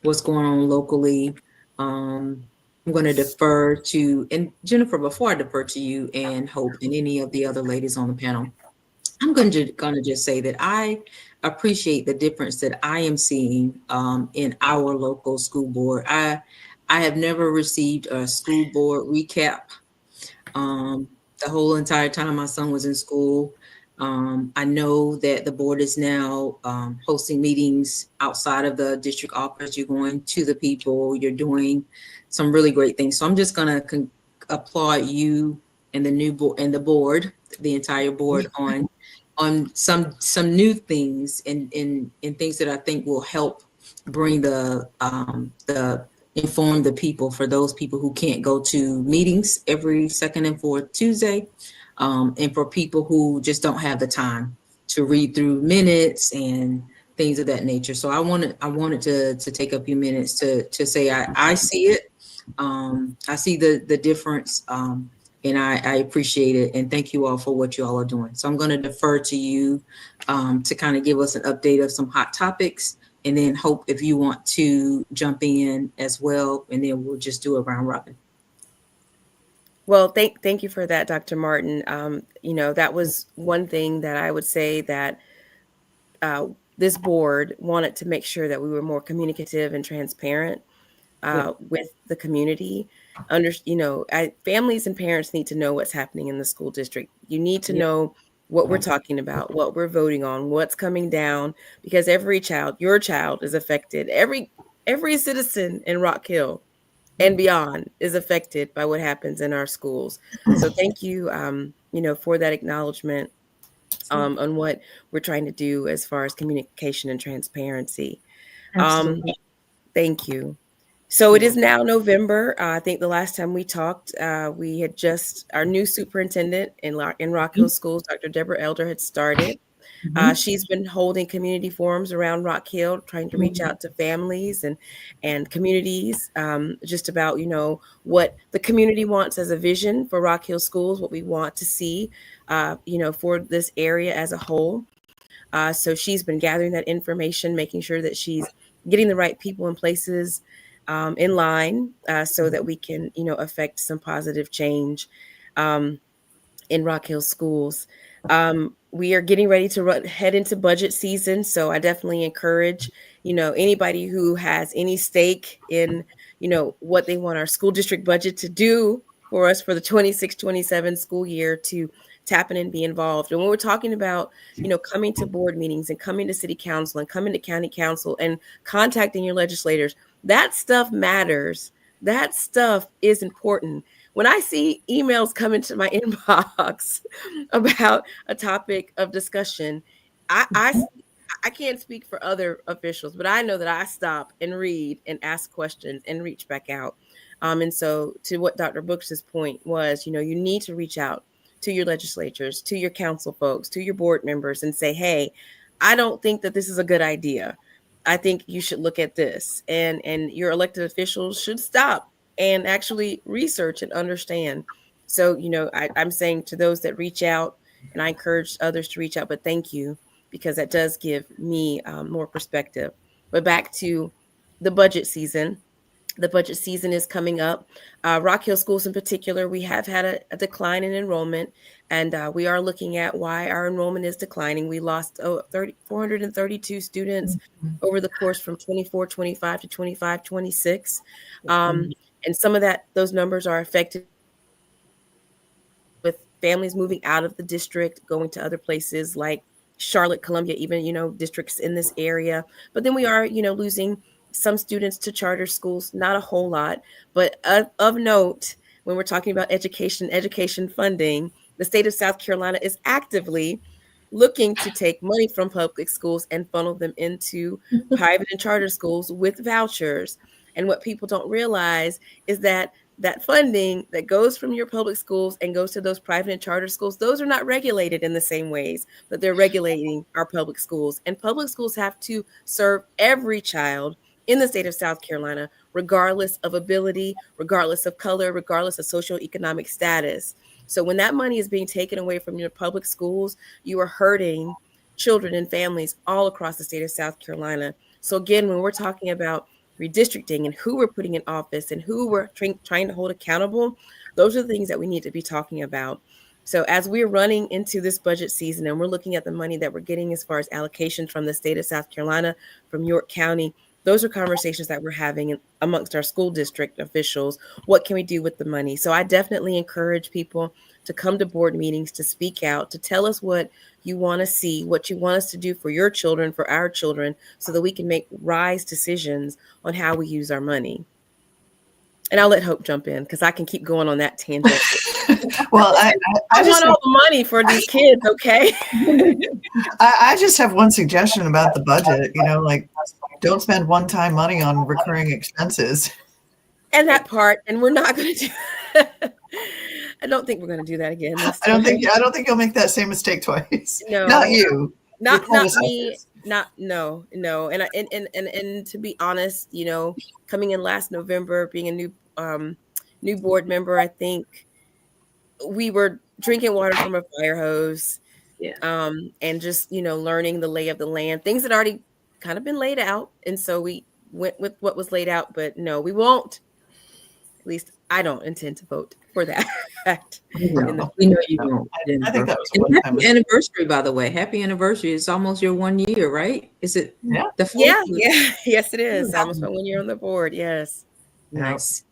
what's going on locally. I'm going to defer to, and Jennifer, before I defer to you and Hope and any of the other ladies on the panel, I'm going to just say that I appreciate the difference that I am seeing in our local school board. I have never received a school board recap the whole entire time my son was in school. I know that the board is now hosting meetings outside of the district office. You're going to the people, you're doing some really great things. So I'm just going to applaud you and the new board and the board, the entire board on some new things and things that I think will help bring the inform the people, for those people who can't go to meetings every second and fourth Tuesday, and for people who just don't have the time to read through minutes and things of that nature. So I wanted to take a few minutes to say I see it. I see the difference, and I appreciate it, and thank you all for what you all are doing. So I'm going to defer to you to kind of give us an update of some hot topics. And then Hope, if you want to jump in as well, and then we'll just do a round robin. Well, thank you for that, Dr. Martin. That was one thing that I would say that this board wanted to make sure that we were more communicative and transparent with the community. Families and parents need to know what's happening in the school district. You need to know what we're talking about, what we're voting on, what's coming down, because every child, your child, is affected. Every citizen in Rock Hill and beyond is affected by what happens in our schools. So thank you, for that acknowledgement on what we're trying to do as far as communication and transparency. Thank you. So it is now November. I think the last time we talked, we had our new superintendent in Rock Hill Schools, Dr. Deborah Elder, had started. She's been holding community forums around Rock Hill, trying to reach out to families and communities, just about, what the community wants as a vision for Rock Hill Schools, what we want to see, for this area as a whole. So she's been gathering that information, making sure that she's getting the right people in places in line, so that we can, affect some positive change in Rock Hill Schools. We are getting ready to head into budget season, so I definitely encourage, anybody who has any stake in, what they want our school district budget to do for us for the 26-27 school year to tap in and be involved. And when we're talking about, coming to board meetings and coming to city council and coming to county council and contacting your legislators, that stuff matters. That stuff is important. When I see emails come into my inbox about a topic of discussion, I can't speak for other officials, but I know that I stop and read and ask questions and reach back out. And so to what Dr. Brooks's point was, you need to reach out to your legislatures, to your council folks, to your board members and say, hey, I don't think that this is a good idea. I think you should look at this, and your elected officials should stop and actually research and understand. So, I'm saying to those that reach out, and I encourage others to reach out, but thank you, because that does give me more perspective. But back to the budget season, The budget season is coming up. Rock Hill Schools in particular, we have had a decline in enrollment, and we are looking at why our enrollment is declining. We lost 432 students over the course from 24-25 to 25-26. And some of those numbers are affected with families moving out of the district, going to other places like Charlotte, Columbia, even, districts in this area. But then we are, losing some students to charter schools, not a whole lot, but of note, when we're talking about education funding, the state of South Carolina is actively looking to take money from public schools and funnel them into private and charter schools with vouchers. And what people don't realize is that funding that goes from your public schools and goes to those private and charter schools, those are not regulated in the same ways that they're regulating our public schools. And public schools have to serve every child in the state of South Carolina, regardless of ability, regardless of color, regardless of socioeconomic status. So when that money is being taken away from your public schools, you are hurting children and families all across the state of South Carolina. So again, when we're talking about redistricting and who we're putting in office and who we're trying to hold accountable, those are the things that we need to be talking about. So as we're running into this budget season and we're looking at the money that we're getting as far as allocations from the state of South Carolina, from York County, those are conversations that we're having amongst our school district officials. What can we do with the money? So I definitely encourage people to come to board meetings, to speak out, to tell us what you want to see, what you want us to do for your children, for our children, so that we can make wise decisions on how we use our money. And I'll let Hope jump in because I can keep going on that tangent. Well, I want all the money for these kids, okay? I just have one suggestion about the budget, like don't spend one-time money on recurring expenses. And that part, and we're not going to do I don't think we're going to do that again. I don't think you'll make that same mistake twice. No. Not you. Not me. No. And to be honest, coming in last November, being a new board member, I think we were drinking water from a fire hose. Yeah. And just, learning the lay of the land, things that already kind of been laid out. And so we went with what was laid out, but no, we won't. At least I don't intend to vote for that. We know you won't. I think that was And one time. happy anniversary, by the way. Happy anniversary. It's almost your 1 year, right? Is it? Yeah. The fourth? Yeah. Yes, it is. Almost my 1 year on the board. Yes. Nice.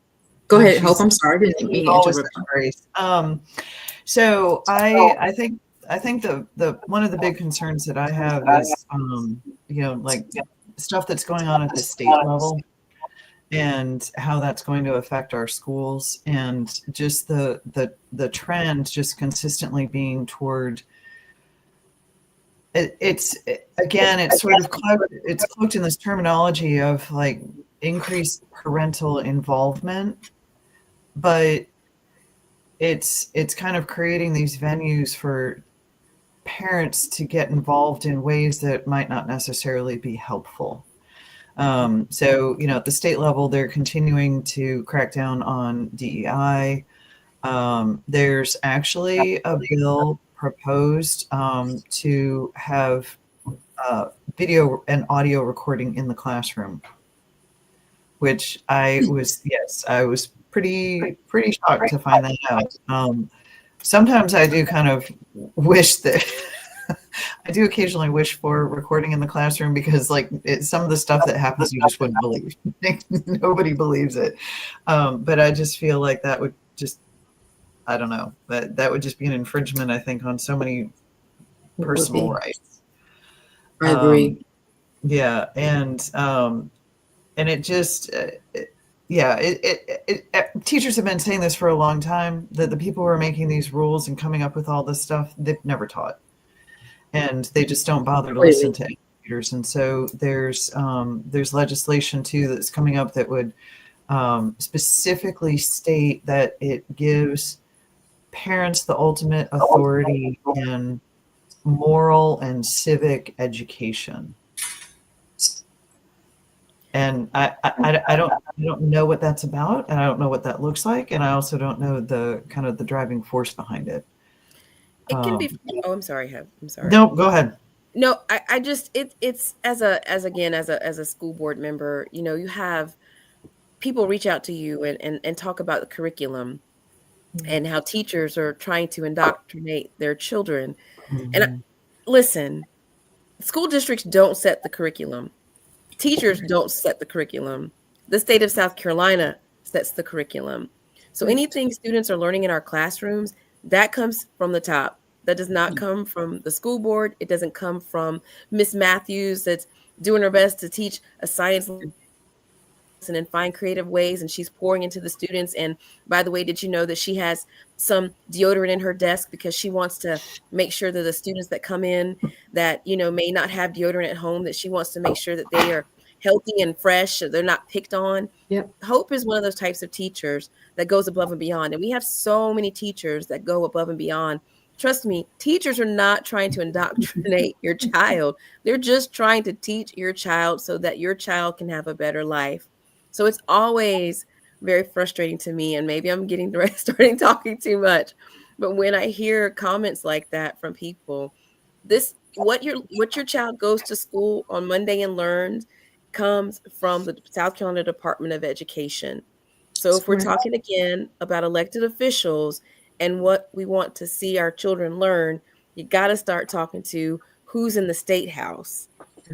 Go ahead, Hope. I'm sorry. Didn't mean to Always interrupt. grace. So I think the one of the big concerns that I have is like stuff that's going on at the state level and how that's going to affect our schools, and just the trend just consistently being toward it's sort of cloaked in this terminology of like increased parental involvement, but it's kind of creating these venues for parents to get involved in ways that might not necessarily be helpful. So, at the state level, they're continuing to crack down on DEI. There's actually a bill proposed to have video and audio recording in the classroom, which I was pretty shocked to find that out. Sometimes I do kind of wish that I do occasionally wish for recording in the classroom, because some of the stuff that happens you just wouldn't believe. Nobody believes it. But I just feel like that would just, I don't know, that would just be an infringement, I think, on so many personal rights. I agree. Yeah. And it just, teachers have been saying this for a long time, that the people who are making these rules and coming up with all this stuff, they've never taught, and they just don't bother to listen to educators. And so there's legislation too that's coming up that would specifically state that it gives parents the ultimate authority in moral and civic education. And I don't know what that's about, and I don't know what that looks like, and I also don't know the kind of the driving force behind it. It can be. Oh, I'm sorry, Heb. I'm sorry. No, go ahead. No, I just it's as a school board member, you have people reach out to you and talk about the curriculum and how teachers are trying to indoctrinate their children. And listen, school districts don't set the curriculum. Teachers don't set the curriculum. The state of South Carolina sets the curriculum. So anything students are learning in our classrooms, that comes from the top. That does not come from the school board. It doesn't come from Miss Matthews that's doing her best to teach a science lesson and find creative ways, and she's pouring into the students. And by the way, did you know that she has some deodorant in her desk because she wants to make sure that the students that come in that, you know, may not have deodorant at home, that she wants to make sure that they are healthy and fresh, so they're not picked on. Yep. Hope is one of those types of teachers that goes above and beyond. And we have so many teachers that go above and beyond. Trust me, teachers are not trying to indoctrinate your child. They're just trying to teach your child so that your child can have a better life. So it's always very frustrating to me, and maybe I'm starting talking too much, but when I hear comments like that from people, what your child goes to school on Monday and learns comes from the South Carolina Department of Education. So if we're talking again about elected officials and what we want to see our children learn, you got to start talking to who's in the state house,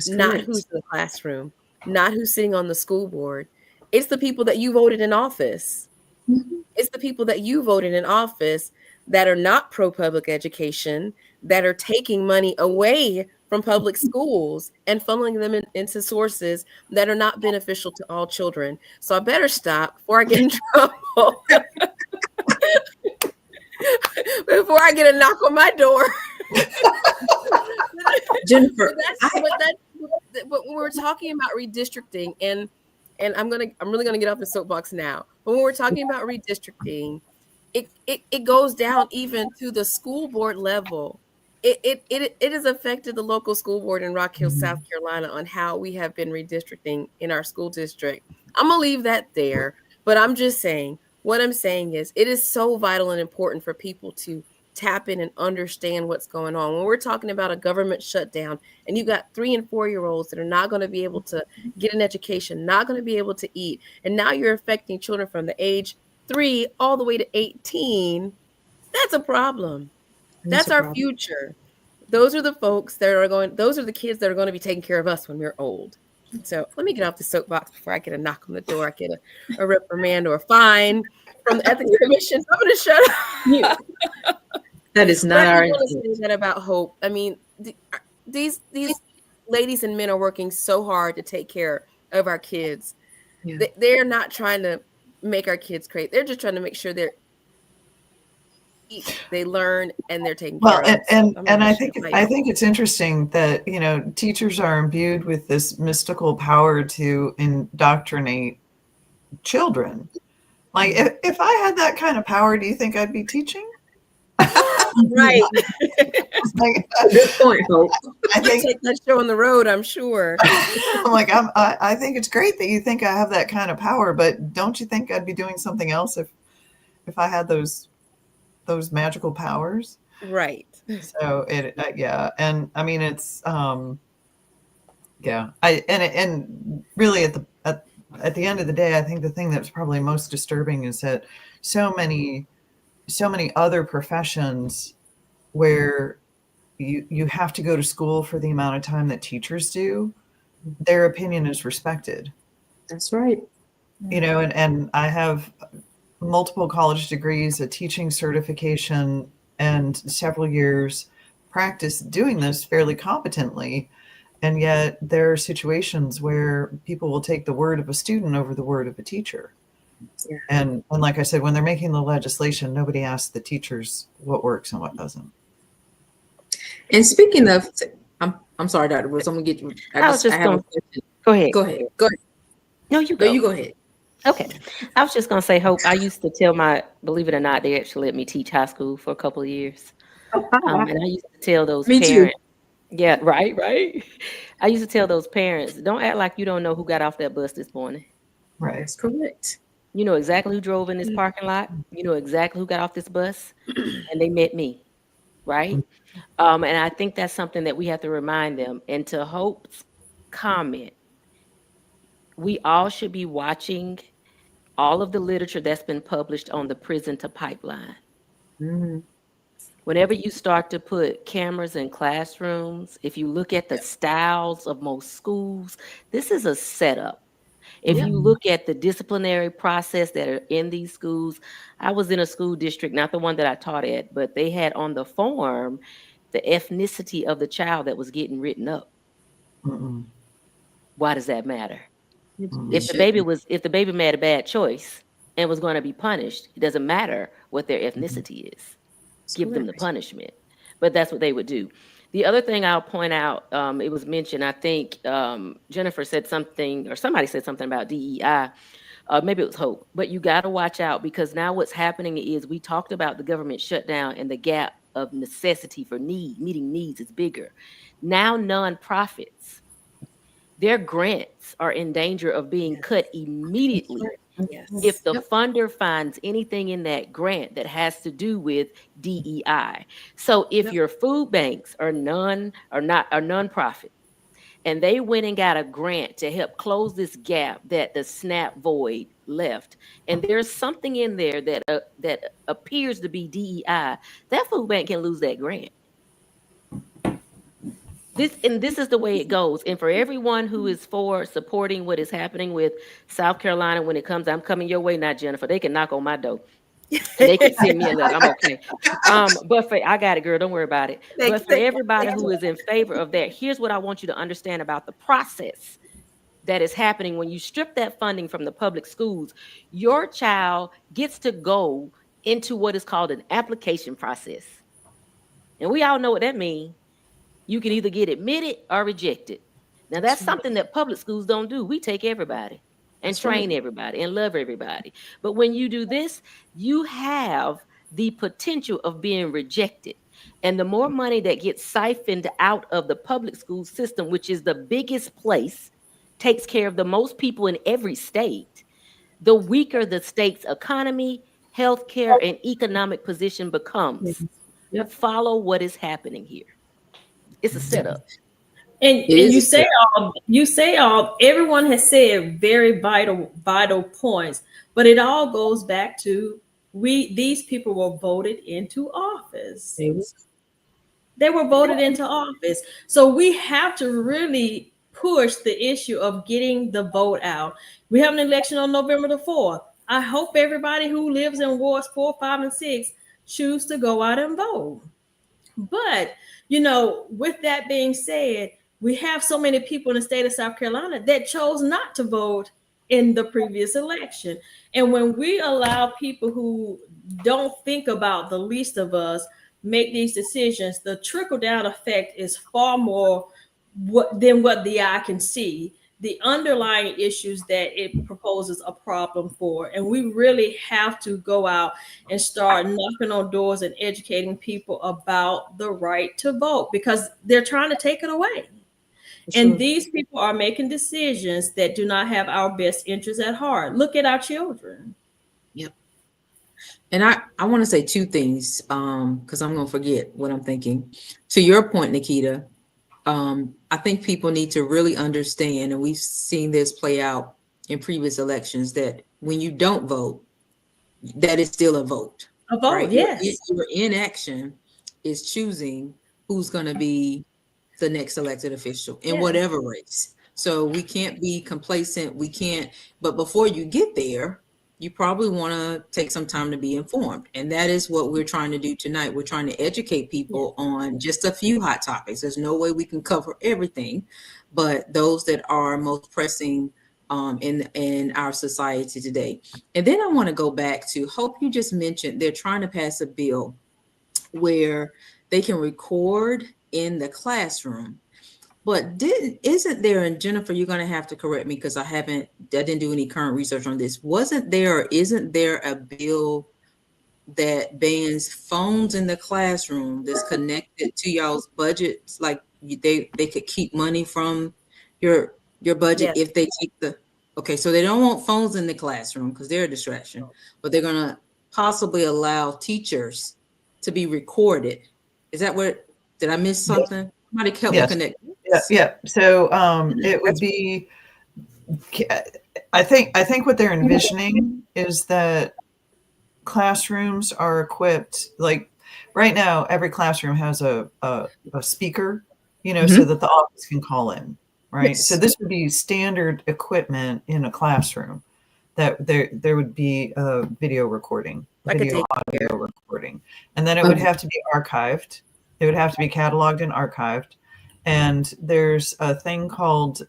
not who's in the classroom, not who's sitting on the school board. It's the people that you voted in office. It's the people that you voted in office that are not pro-public education, that are taking money away from public schools and funneling them into sources that are not beneficial to all children. So I better stop before I get in trouble. Before I get a knock on my door. Jennifer, but when we're talking about redistricting, and I'm really gonna get off the soapbox now. But when we're talking about redistricting, it goes down even to the school board level. It has affected the local school board in Rock Hill, South Carolina, on how we have been redistricting in our school district. I'm gonna leave that there, but I'm just saying, what I'm saying is it is so vital and important for people to tap in and understand what's going on. When we're talking about a government shutdown and you got 3 and 4 year olds that are not going to be able to get an education, not going to be able to eat, and now you're affecting children from the age 3 all the way to 18, that's a problem. That's our future. Those are the folks that are those are the kids that are going to be taking care of us when we're old. So let me get off the soapbox before I get a knock on the door. I get a reprimand or a fine from the Ethics Commission. So I'm going to shut up. that is not our I want to intent. say that about Hope. I mean, these ladies and men are working so hard to take care of our kids. Yeah. They're not trying to make our kids great. They're just trying to make sure they learn and they're taken care of. And I think it's interesting that, you know, teachers are imbued with this mystical power to indoctrinate children. Like if I had that kind of power, do you think I'd be teaching? Right. Like, Good point, Hope. I think Take that show on the road, I'm sure. I'm like, I think it's great that you think I have that kind of power, but don't you think I'd be doing something else if I had those magical powers? Right. So yeah. And I mean, it's, yeah, and really at the end of the day, I think the thing that's probably most disturbing is that so many other professions where you have to go to school for the amount of time that teachers do, their opinion is respected. That's right. You know, and I have multiple college degrees, a teaching certification, and several years practice doing this fairly competently. And yet there are situations where people will take the word of a student over the word of a teacher. Yeah. And like I said, when they're making the legislation, nobody asks the teachers what works and what doesn't. And speaking of, I'm sorry, Dr. Bruce, I'm gonna get you. I was just going to go ahead. Go ahead. No, you No, go. you go ahead. Okay. I was just going to say, Hope, I used to tell believe it or not, they actually let me teach high school for a couple of years. And I used to tell those Me too. parents. Yeah, right. I used to tell those parents, don't act like you don't know who got off that bus this morning. Right. That's correct. You know exactly who drove in this parking lot. You know exactly who got off this bus. And they met me. Right. And I think that's something that we have to remind them. And to Hope's comment, we all should be watching all of the literature that's been published on the prison to pipeline. Mhm. Whenever you start to put cameras in classrooms, if you look at the styles of most schools, this is a setup. If you look at the disciplinary process that are in these schools, I was in a school district, not the one that I taught at, but they had on the form the ethnicity of the child that was getting written up. Mm-mm. Why does that matter? Mm. If the baby made a bad choice and was going to be punished, it doesn't matter what their ethnicity is. Give them the punishment. But that's what they would do. The other thing I'll point out, it was mentioned, I think Jennifer said something, or somebody said something about DEI. Maybe it was Hope. But you got to watch out, because now what's happening is, we talked about the government shutdown and the gap of necessity for meeting needs is bigger. Now nonprofits, their grants are in danger of being cut immediately. Yes. If the funder finds anything in that grant that has to do with DEI. So if your food banks are nonprofit, and they went and got a grant to help close this gap that the SNAP void left, and there's something in there that appears to be DEI, that food bank can lose that grant. This is the way it goes. And for everyone who is for supporting what is happening with South Carolina when it comes, I'm coming your way, not Jennifer. They can knock on my door. They can send me a letter. I'm okay. But I got it, girl. Don't worry about it. But for everybody who is in favor of that, here's what I want you to understand about the process that is happening when you strip that funding from the public schools. Your child gets to go into what is called an application process. And we all know what that means. You can either get admitted or rejected. Now, that's something that public schools don't do. We take everybody and train everybody and love everybody. But when you do this, you have the potential of being rejected. And the more money that gets siphoned out of the public school system, which is the biggest place, takes care of the most people in every state, the weaker the state's economy, healthcare, and economic position becomes. Follow what is happening here. It's a setup. And you say everyone has said very vital points, but it all goes back to these people were voted into office. They were voted into office. So we have to really push the issue of getting the vote out. We have an election on November the 4th. I hope everybody who lives in wards 4, 5, and 6 choose to go out and vote. But, with that being said, we have so many people in the state of South Carolina that chose not to vote in the previous election. And when we allow people who don't think about the least of us make these decisions, the trickle-down effect is far more than what the eye can see. The underlying issues that it proposes a problem for. And we really have to go out and start knocking on doors and educating people about the right to vote, because they're trying to take it away. And these people are making decisions that do not have our best interests at heart. Look at our children. Yep. And I want to say two things, because I'm going to forget what I'm thinking. To your point, Nikita, I think people need to really understand, and we've seen this play out in previous elections, that when you don't vote, that is still a vote. A vote, right? Yes. Your inaction is choosing who's going to be the next elected official in whatever race. So we can't be complacent. We can't. But before you get there, you probably want to take some time to be informed. And that is what we're trying to do tonight. We're trying to educate people on just a few hot topics. There's no way we can cover everything, but those that are most pressing in our society today. And then I want to go back to Hope. You just mentioned they're trying to pass a bill where they can record in the classroom. But isn't there, and Jennifer, you're going to have to correct me because I didn't do any current research on this. Wasn't there or isn't there a bill that bans phones in the classroom that's connected to y'all's budgets? Like they could keep money from your budget if they keep okay, so they don't want phones in the classroom because they're a distraction, but they're going to possibly allow teachers to be recorded. Is that did I miss something? Somebody help me connect. Yeah. So it would be, I think what they're envisioning is that classrooms are equipped, like right now, every classroom has a speaker, so that the office can call in, right? So Yes. this would be standard equipment in a classroom, that there would be a video recording, Like a video daycare. audio recording, and then it would have to be archived. It would have to be cataloged and archived. And there's a thing called,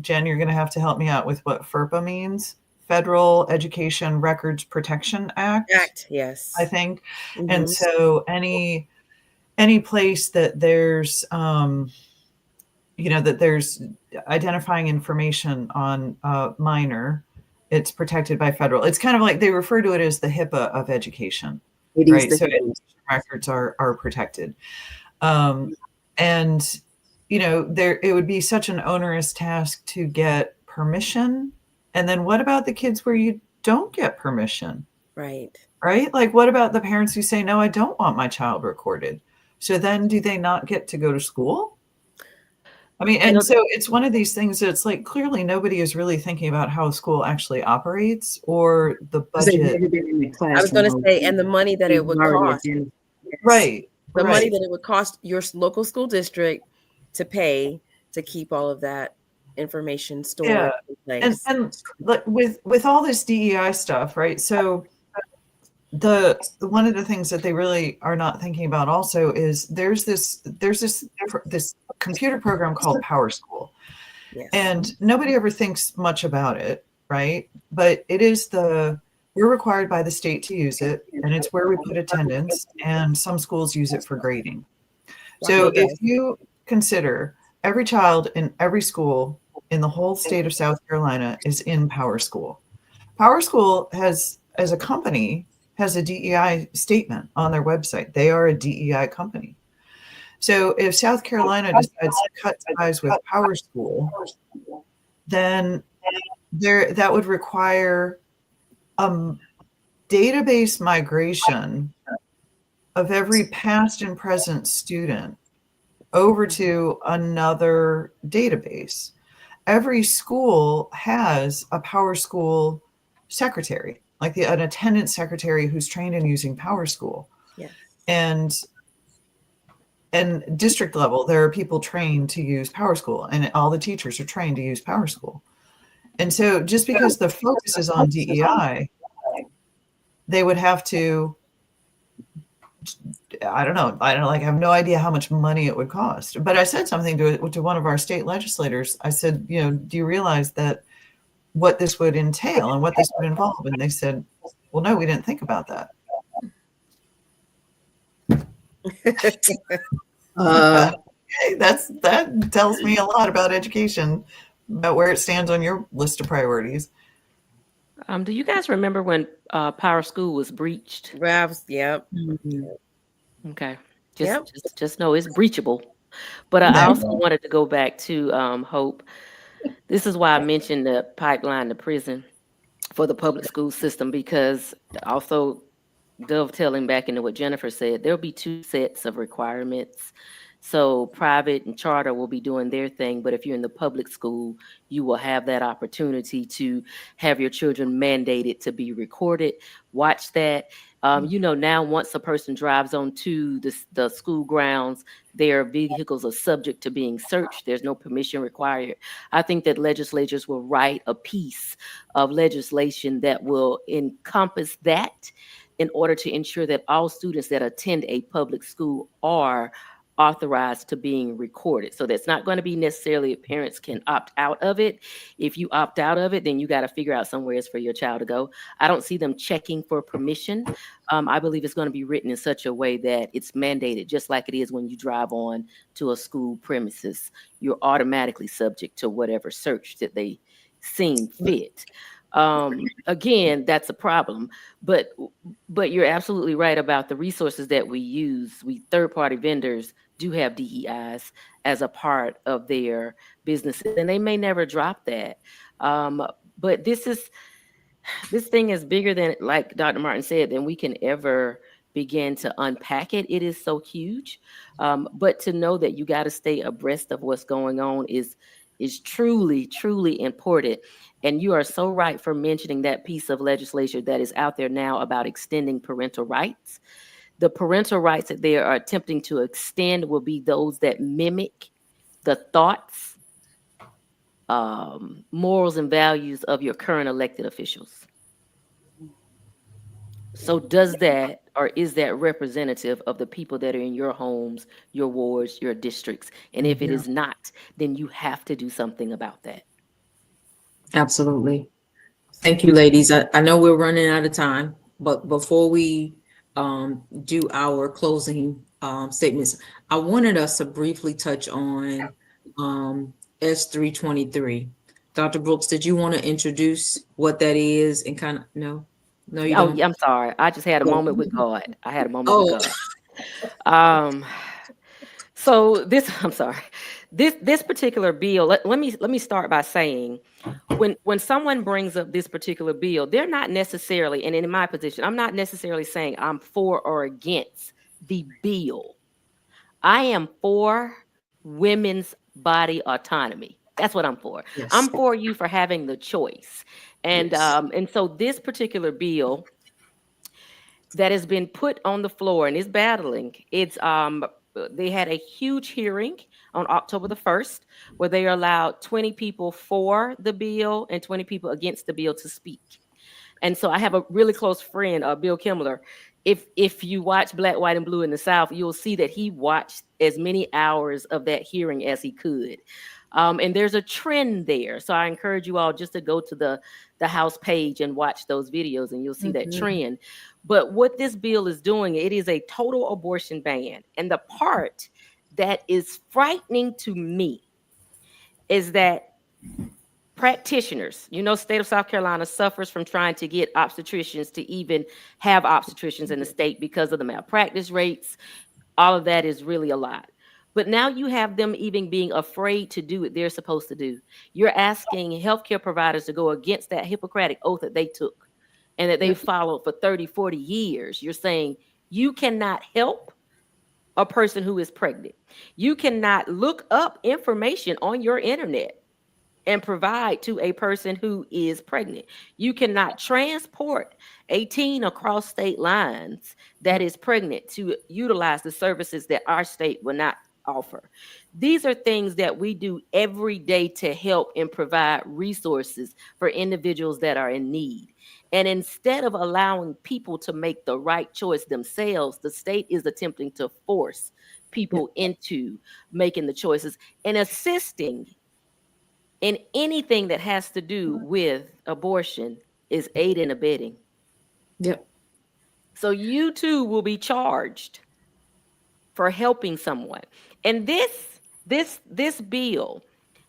Jen, you're going to have to help me out with what FERPA means. Federal Education Records Protection Act, Yes. I think. Mhm. And so any place that there's that there's identifying information on a minor, it's protected by federal. It's kind of like they refer to it as the HIPAA of education, It is right? the So education records are protected. And it would be such an onerous task to get permission. And then what about the kids where you don't get permission? Right. Right? Like, what about the parents who say, no, I don't want my child recorded? So then do they not get to go to school? I mean, and so it's one of these things that's like, clearly nobody is really thinking about how a school actually operates or the because they've budget. never been in the I was classroom. going to say, and the money that it would cost. Right. The right. money that it would cost your local school district to pay to keep all of that information stored Yeah. in place. And like with all this DEI stuff, right? So the one of the things that they really are not thinking about also is there's this computer program called PowerSchool. Yes. And nobody ever thinks much about it, right? But it is we're required by the state to use it, and it's where we put attendance, and some schools use it for grading. So Okay. if you consider every child in every school in the whole state of South Carolina is in PowerSchool. PowerSchool as a company, has a DEI statement on their website. They are a DEI company. So if South Carolina decides to cut ties with PowerSchool, then that would require database migration of every past and present student over to another database. Every school has a PowerSchool secretary, like an attendance secretary who's trained in using PowerSchool. Yes. And district level, there are people trained to use PowerSchool, and all the teachers are trained to use PowerSchool. And so just because the focus is on DEI, they would have to, I don't know, I have no idea how much money it would cost. But I said something to one of our state legislators. I said, do you realize that what this would entail and what this would involve? And they said, well, no, we didn't think about that. Okay, that tells me a lot about education, about where it stands on your list of priorities. Do you guys remember when PowerSchool was breached? Ravs, yep. Okay. Yep. Just know it's breachable. But I also wanted to go back to Hope. This is why I mentioned the pipeline to prison for the public school system, because also dovetailing back into what Jennifer said, there'll be two sets of requirements. So private and charter will be doing their thing, but if you're in the public school, you will have that opportunity to have your children mandated to be recorded. Watch that. Now once a person drives onto the school grounds, their vehicles are subject to being searched. There's no permission required. I think that legislatures will write a piece of legislation that will encompass that in order to ensure that all students that attend a public school are authorized to being recorded. So that's not going to be necessarily if parents can opt out of it. If you opt out of it, then you got to figure out somewhere else for your child to go. I don't see them checking for permission. I believe it's going to be written in such a way that it's mandated, just like it is when you drive on to a school premises. You're automatically subject to whatever search that they seem fit. Again, that's a problem, but you're absolutely right about the resources that we use. Third-party vendors do have DEIs as a part of their businesses, and they may never drop that. But this thing is bigger than, like Dr. Martin said, than we can ever begin to unpack it. It is so huge. But to know that you got to stay abreast of what's going on is is truly, truly important. And you are so right for mentioning that piece of legislation that is out there now about extending parental rights. The parental rights that they are attempting to extend will be those that mimic the thoughts, morals, and values of your current elected officials. So does that, or is that representative of the people that are in your homes, your wards, your districts? And if it is not, then you have to do something about that. Absolutely. Thank you, ladies. I know we're running out of time, but before we do our closing statements, I wanted us to briefly touch on S323. Dr. Brooks, did you want to introduce what that is and kind of, no, you Oh, don't? yeah, I'm sorry. I just had a Oh. moment with God. I had a moment Oh. with God. So this, I'm sorry, this particular bill, let me start by saying, when someone brings up this particular bill, they're not necessarily, and in my position, I'm not necessarily saying I'm for or against the bill. I am for women's body autonomy. That's what I'm for. Yes. I'm for you for having the choice. And Yes. and so this particular bill that has been put on the floor and is battling, it's they had a huge hearing on October the 1st where they allowed 20 people for the bill and 20 people against the bill to speak. And so I have a really close friend, Bill Kimmler. If you watch Black, White, and Blue in the South, you'll see that he watched as many hours of that hearing as he could. And there's a trend there. So I encourage you all just to go to the House page and watch those videos, and you'll see that trend. But what this bill is doing, it is a total abortion ban. And the part that is frightening to me is that practitioners, state of South Carolina suffers from trying to get obstetricians to even have obstetricians in the state because of the malpractice rates. All of that is really a lot. But now you have them even being afraid to do what they're supposed to do. You're asking healthcare providers to go against that Hippocratic oath that they took and that they followed for 30, 40 years. You're saying you cannot help a person who is pregnant. You cannot look up information on your internet and provide to a person who is pregnant. You cannot transport a teen across state lines that is pregnant to utilize the services that our state will not offer. These are things that we do every day to help and provide resources for individuals that are in need. And instead of allowing people to make the right choice themselves, the state is attempting to force people into making the choices and assisting in anything that has to do with abortion is aid and abetting. Yep. So you too will be charged for helping someone. And this bill,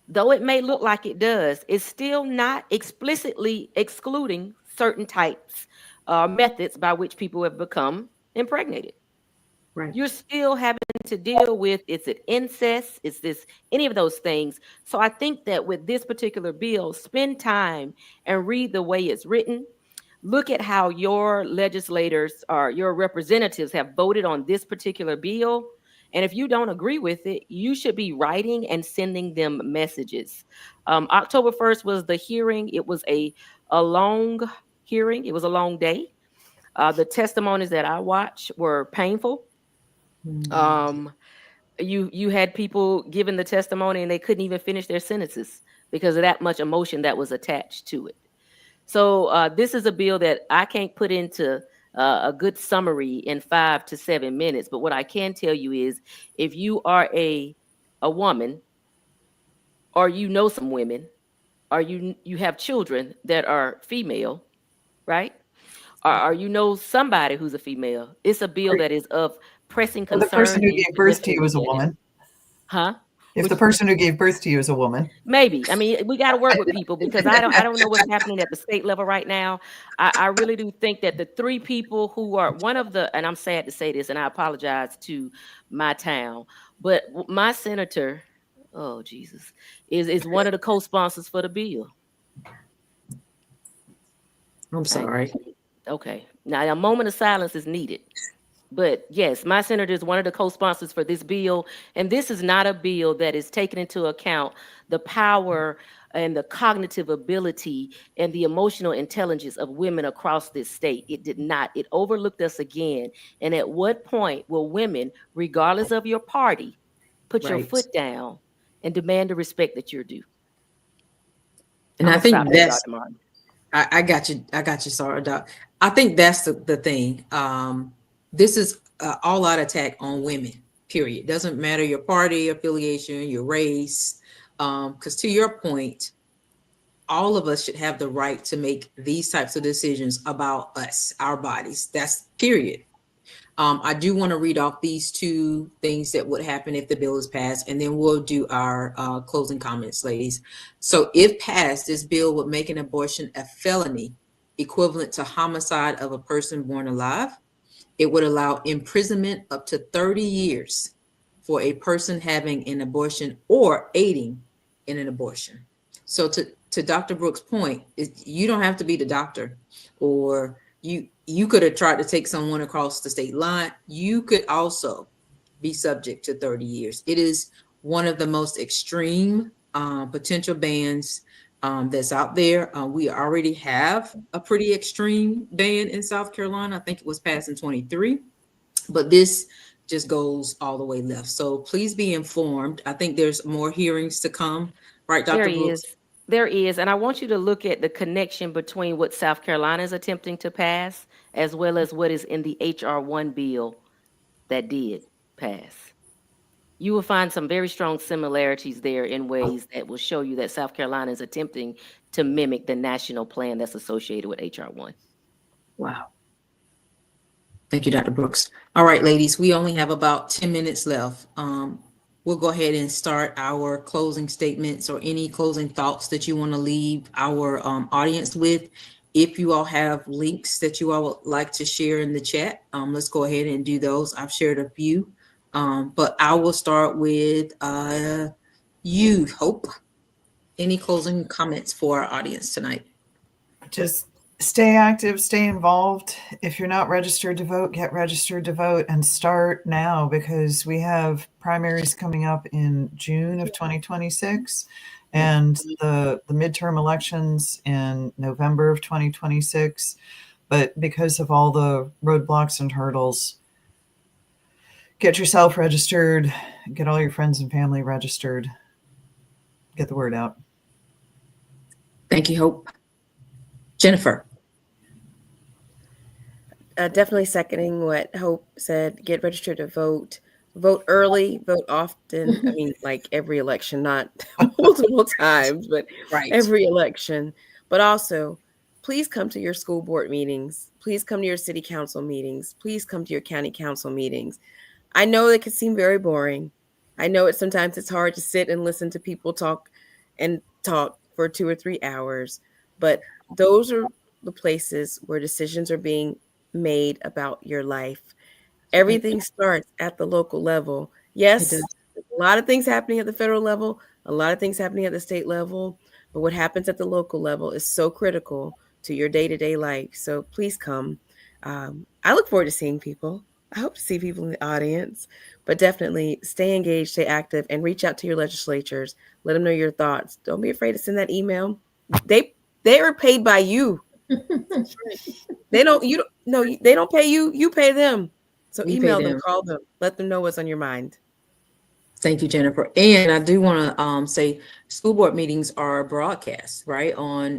though it may look like it does, is still not explicitly excluding certain types, methods by which people have become impregnated. Right. You're still having to deal with, is it incest? Is this any of those things? So I think that with this particular bill, spend time and read the way it's written. Look at how your legislators or your representatives have voted on this particular bill. And if you don't agree with it, you should be writing and sending them messages. October 1st was the hearing. It was a long hearing. It was a long day. The testimonies that I watched were painful. You had people giving the testimony and they couldn't even finish their sentences because of that much emotion that was attached to it. So this is a bill that I can't put into a good summary in 5 to 7 minutes. But what I can tell you is if you are a woman or you know some women or you have children that are female, right? Or you know somebody who's a female, it's a bill that is of pressing concern. The person who gave birth to you is a woman. Huh? If the person who gave birth to you is a woman. Maybe. I mean, we got to work with people because I don't know what's happening at the state level right now. I really do think that the 3 people who are one of the, and I'm sad to say this, and I apologize to my town, but my senator, oh Jesus, is one of the co-sponsors for the bill. I'm sorry. Okay. Now a moment of silence is needed. But yes, my senator is one of the co-sponsors for this bill. And this is not a bill that is taking into account the power and the cognitive ability and the emotional intelligence of women across this state. It did not. It overlooked us again. And at what point will women, regardless of your party, put your Right. foot down and demand the respect that you're due? And I'm I gonna think stop there, that's, Dr. Martin. I got you. I got you, Sarah Doc. I think that's the thing. This is an all-out attack on women, period. Doesn't matter your party affiliation, your race. Because to your point, all of us should have the right to make these types of decisions about us, our bodies. That's period. I do want to read off these two things that would happen if the bill is passed, and then we'll do our closing comments, ladies. So if passed, this bill would make an abortion a felony equivalent to homicide of a person born alive. It would allow imprisonment up to 30 years for a person having an abortion or aiding in an abortion. So to Dr. Brooks' point, you don't have to be the doctor, or you could have tried to take someone across the state line. You could also be subject to 30 years. It is one of the most extreme potential bans that's out there. We already have a pretty extreme ban in South Carolina. I think it was passed in 23, but this just goes all the way left. So please be informed. I think there's more hearings to come, right, Dr. There Brooks? is. There is. And I want you to look at the connection between what South Carolina is attempting to pass as well as what is in the HR 1 bill that did pass. You will find some very strong similarities there in ways that will show you that South Carolina is attempting to mimic the national plan that's associated with HR 1. Wow. Thank you, Dr. Brooks. All right, ladies, we only have about 10 minutes left. We'll go ahead and start our closing statements or any closing thoughts that you want to leave our audience with. If you all have links that you all would like to share in the chat, let's go ahead and do those. I've shared a few, but I will start with you, Hope. Any closing comments for our audience tonight? Just stay active, stay involved. If you're not registered to vote, get registered to vote and start now, because we have primaries coming up in June of 2026 and the midterm elections in November of 2026. But because of all the roadblocks and hurdles, get yourself registered, get all your friends and family registered, get the word out. Thank you, Hope. Jennifer. Definitely seconding what Hope said. Get registered to vote. Vote early, vote often. I mean, like every election, not multiple times, but Right. every election. But also, please come to your school board meetings. Please come to your city council meetings. Please come to your county council meetings. I know it can seem very boring. I know sometimes it's hard to sit and listen to people talk for 2 or 3 hours, but those are the places where decisions are being made about your life. Everything starts at the local level. Yes, It a lot of things happening at the federal level, a lot of things happening at the state level, but what happens at the local level is so critical to your day-to-day life. So please come. I look forward to seeing people. I hope to see people in the audience, but definitely stay engaged, stay active, and reach out to your legislatures. Let them know your thoughts. Don't be afraid to send that email. They are paid by you. They don't pay you, you pay them. So We pay email them, them. call them, let them know what's on your mind. Thank you, Jennifer. And I do want to say school board meetings are broadcast, right?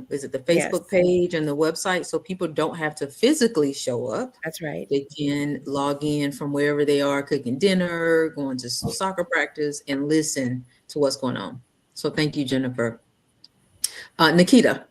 Is it the Facebook page and the website? So people don't have to physically show up. That's right. They can log in from wherever they are, cooking dinner, going to soccer practice, and listen to what's going on. So thank you, Jennifer. Nikita.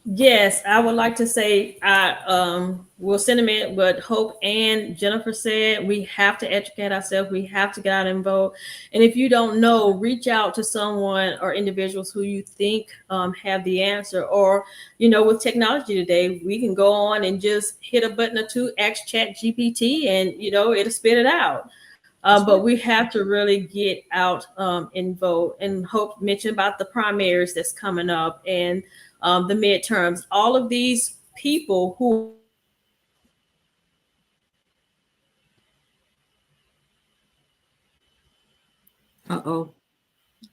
Yes, I would like to say I will sentiment what Hope and Jennifer said. We have to educate ourselves. We have to get out and vote. And if you don't know, reach out to someone or individuals who you think have the answer. Or, with technology today, we can go on and just hit a button or two, ask ChatGPT, and it'll spit it out. But we have to really get out and vote. And Hope mentioned about the primaries that's coming up and the midterms. All of these people who Uh-oh.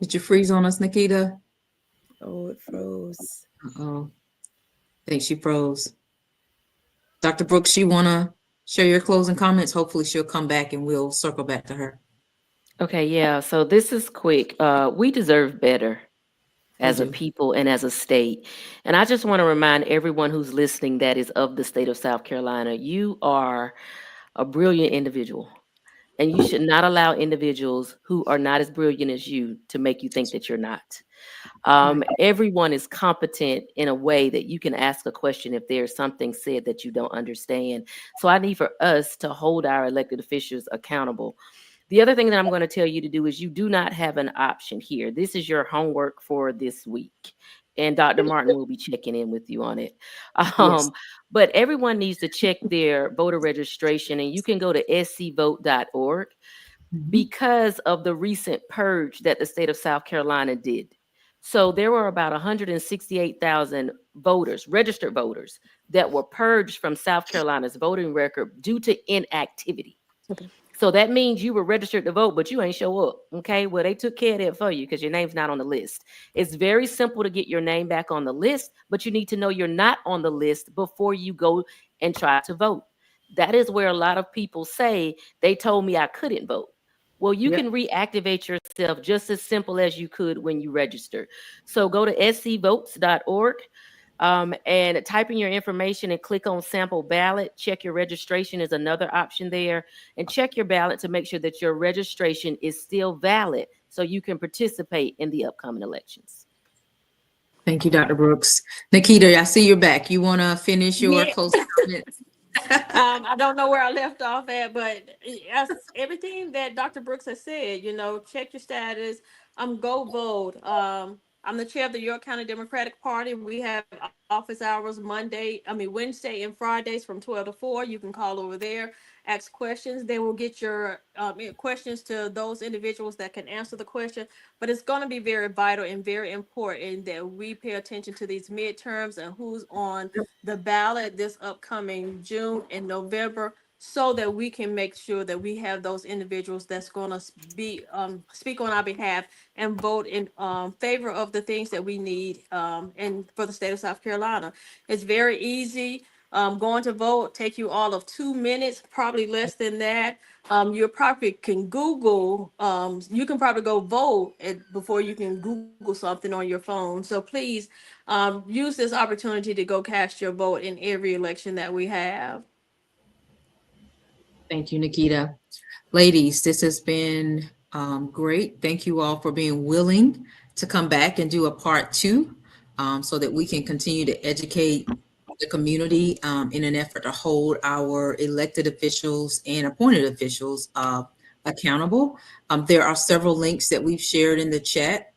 Did you freeze on us, Nikita? Oh, it froze. Uh-oh. I think she froze. Dr. Brooks, you want to share your closing comments? Hopefully she'll come back and we'll circle back to her. Okay, yeah. So this is quick. We deserve better as a do. people and as a state. And I just want to remind everyone who's listening that is of the state of South Carolina, you are a brilliant individual. And you should not allow individuals who are not as brilliant as you to make you think that you're not. Everyone is competent in a way that you can ask a question if there's something said that you don't understand. So I need for us to hold our elected officials accountable. The other thing that I'm going to tell you to do is you do not have an option here. This is your homework for this week. And Dr. Martin will be checking in with you on it. Yes. But everyone needs to check their voter registration, and you can go to scvote.org because of the recent purge that the state of South Carolina did. So there were about 168,000 voters, registered voters, that were purged from South Carolina's voting record due to inactivity. Okay. So that means you were registered to vote, but you ain't show up. Okay. Well, they took care of that for you because your name's not on the list. It's very simple to get your name back on the list, but you need to know you're not on the list before you go and try to vote. That is where a lot of people say they told me I couldn't vote. Well, you can reactivate yourself just as simple as you could when you registered. So go to scvotes.org. And type in your information and click on sample ballot. Check your registration is another option there, and check your ballot to make sure that your registration is still valid so you can participate in the upcoming elections. Thank you, Dr. Brooks. Nikita, I see you're back. You want to finish your closing comments? I don't know where I left off at, but yes, everything that Dr. Brooks has said, check your status. Go vote. I'm the chair of the York County Democratic Party. We have office hours Wednesday and Fridays from 12 to 4. You can call over there, ask questions. They will get your questions to those individuals that can answer the question. But it's going to be very vital and very important that we pay attention to these midterms and who's on the ballot this upcoming June and November, so that we can make sure that we have those individuals that's going to speak on our behalf and vote in favor of the things that we need and for the state of South Carolina. It's very easy. Going to vote take you all of 2 minutes, probably less than that. You probably can Google, you can probably go vote before you can Google something on your phone. So please use this opportunity to go cast your vote in every election that we have. Thank you, Nikita. Ladies, this has been great. Thank you all for being willing to come back and do a part 2 so that we can continue to educate the community in an effort to hold our elected officials and appointed officials accountable. There are several links that we've shared in the chat.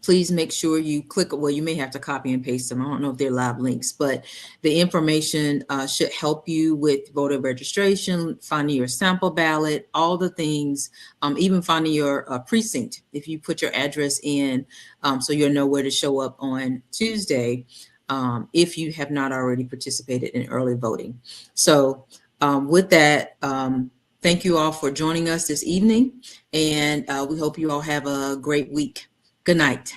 Please make sure you click, well, you may have to copy and paste them. I don't know if they're live links, but the information should help you with voter registration, finding your sample ballot, all the things, even finding your precinct, if you put your address in, so you'll know where to show up on Tuesday, if you have not already participated in early voting. So with that, thank you all for joining us this evening, and we hope you all have a great week. Good night.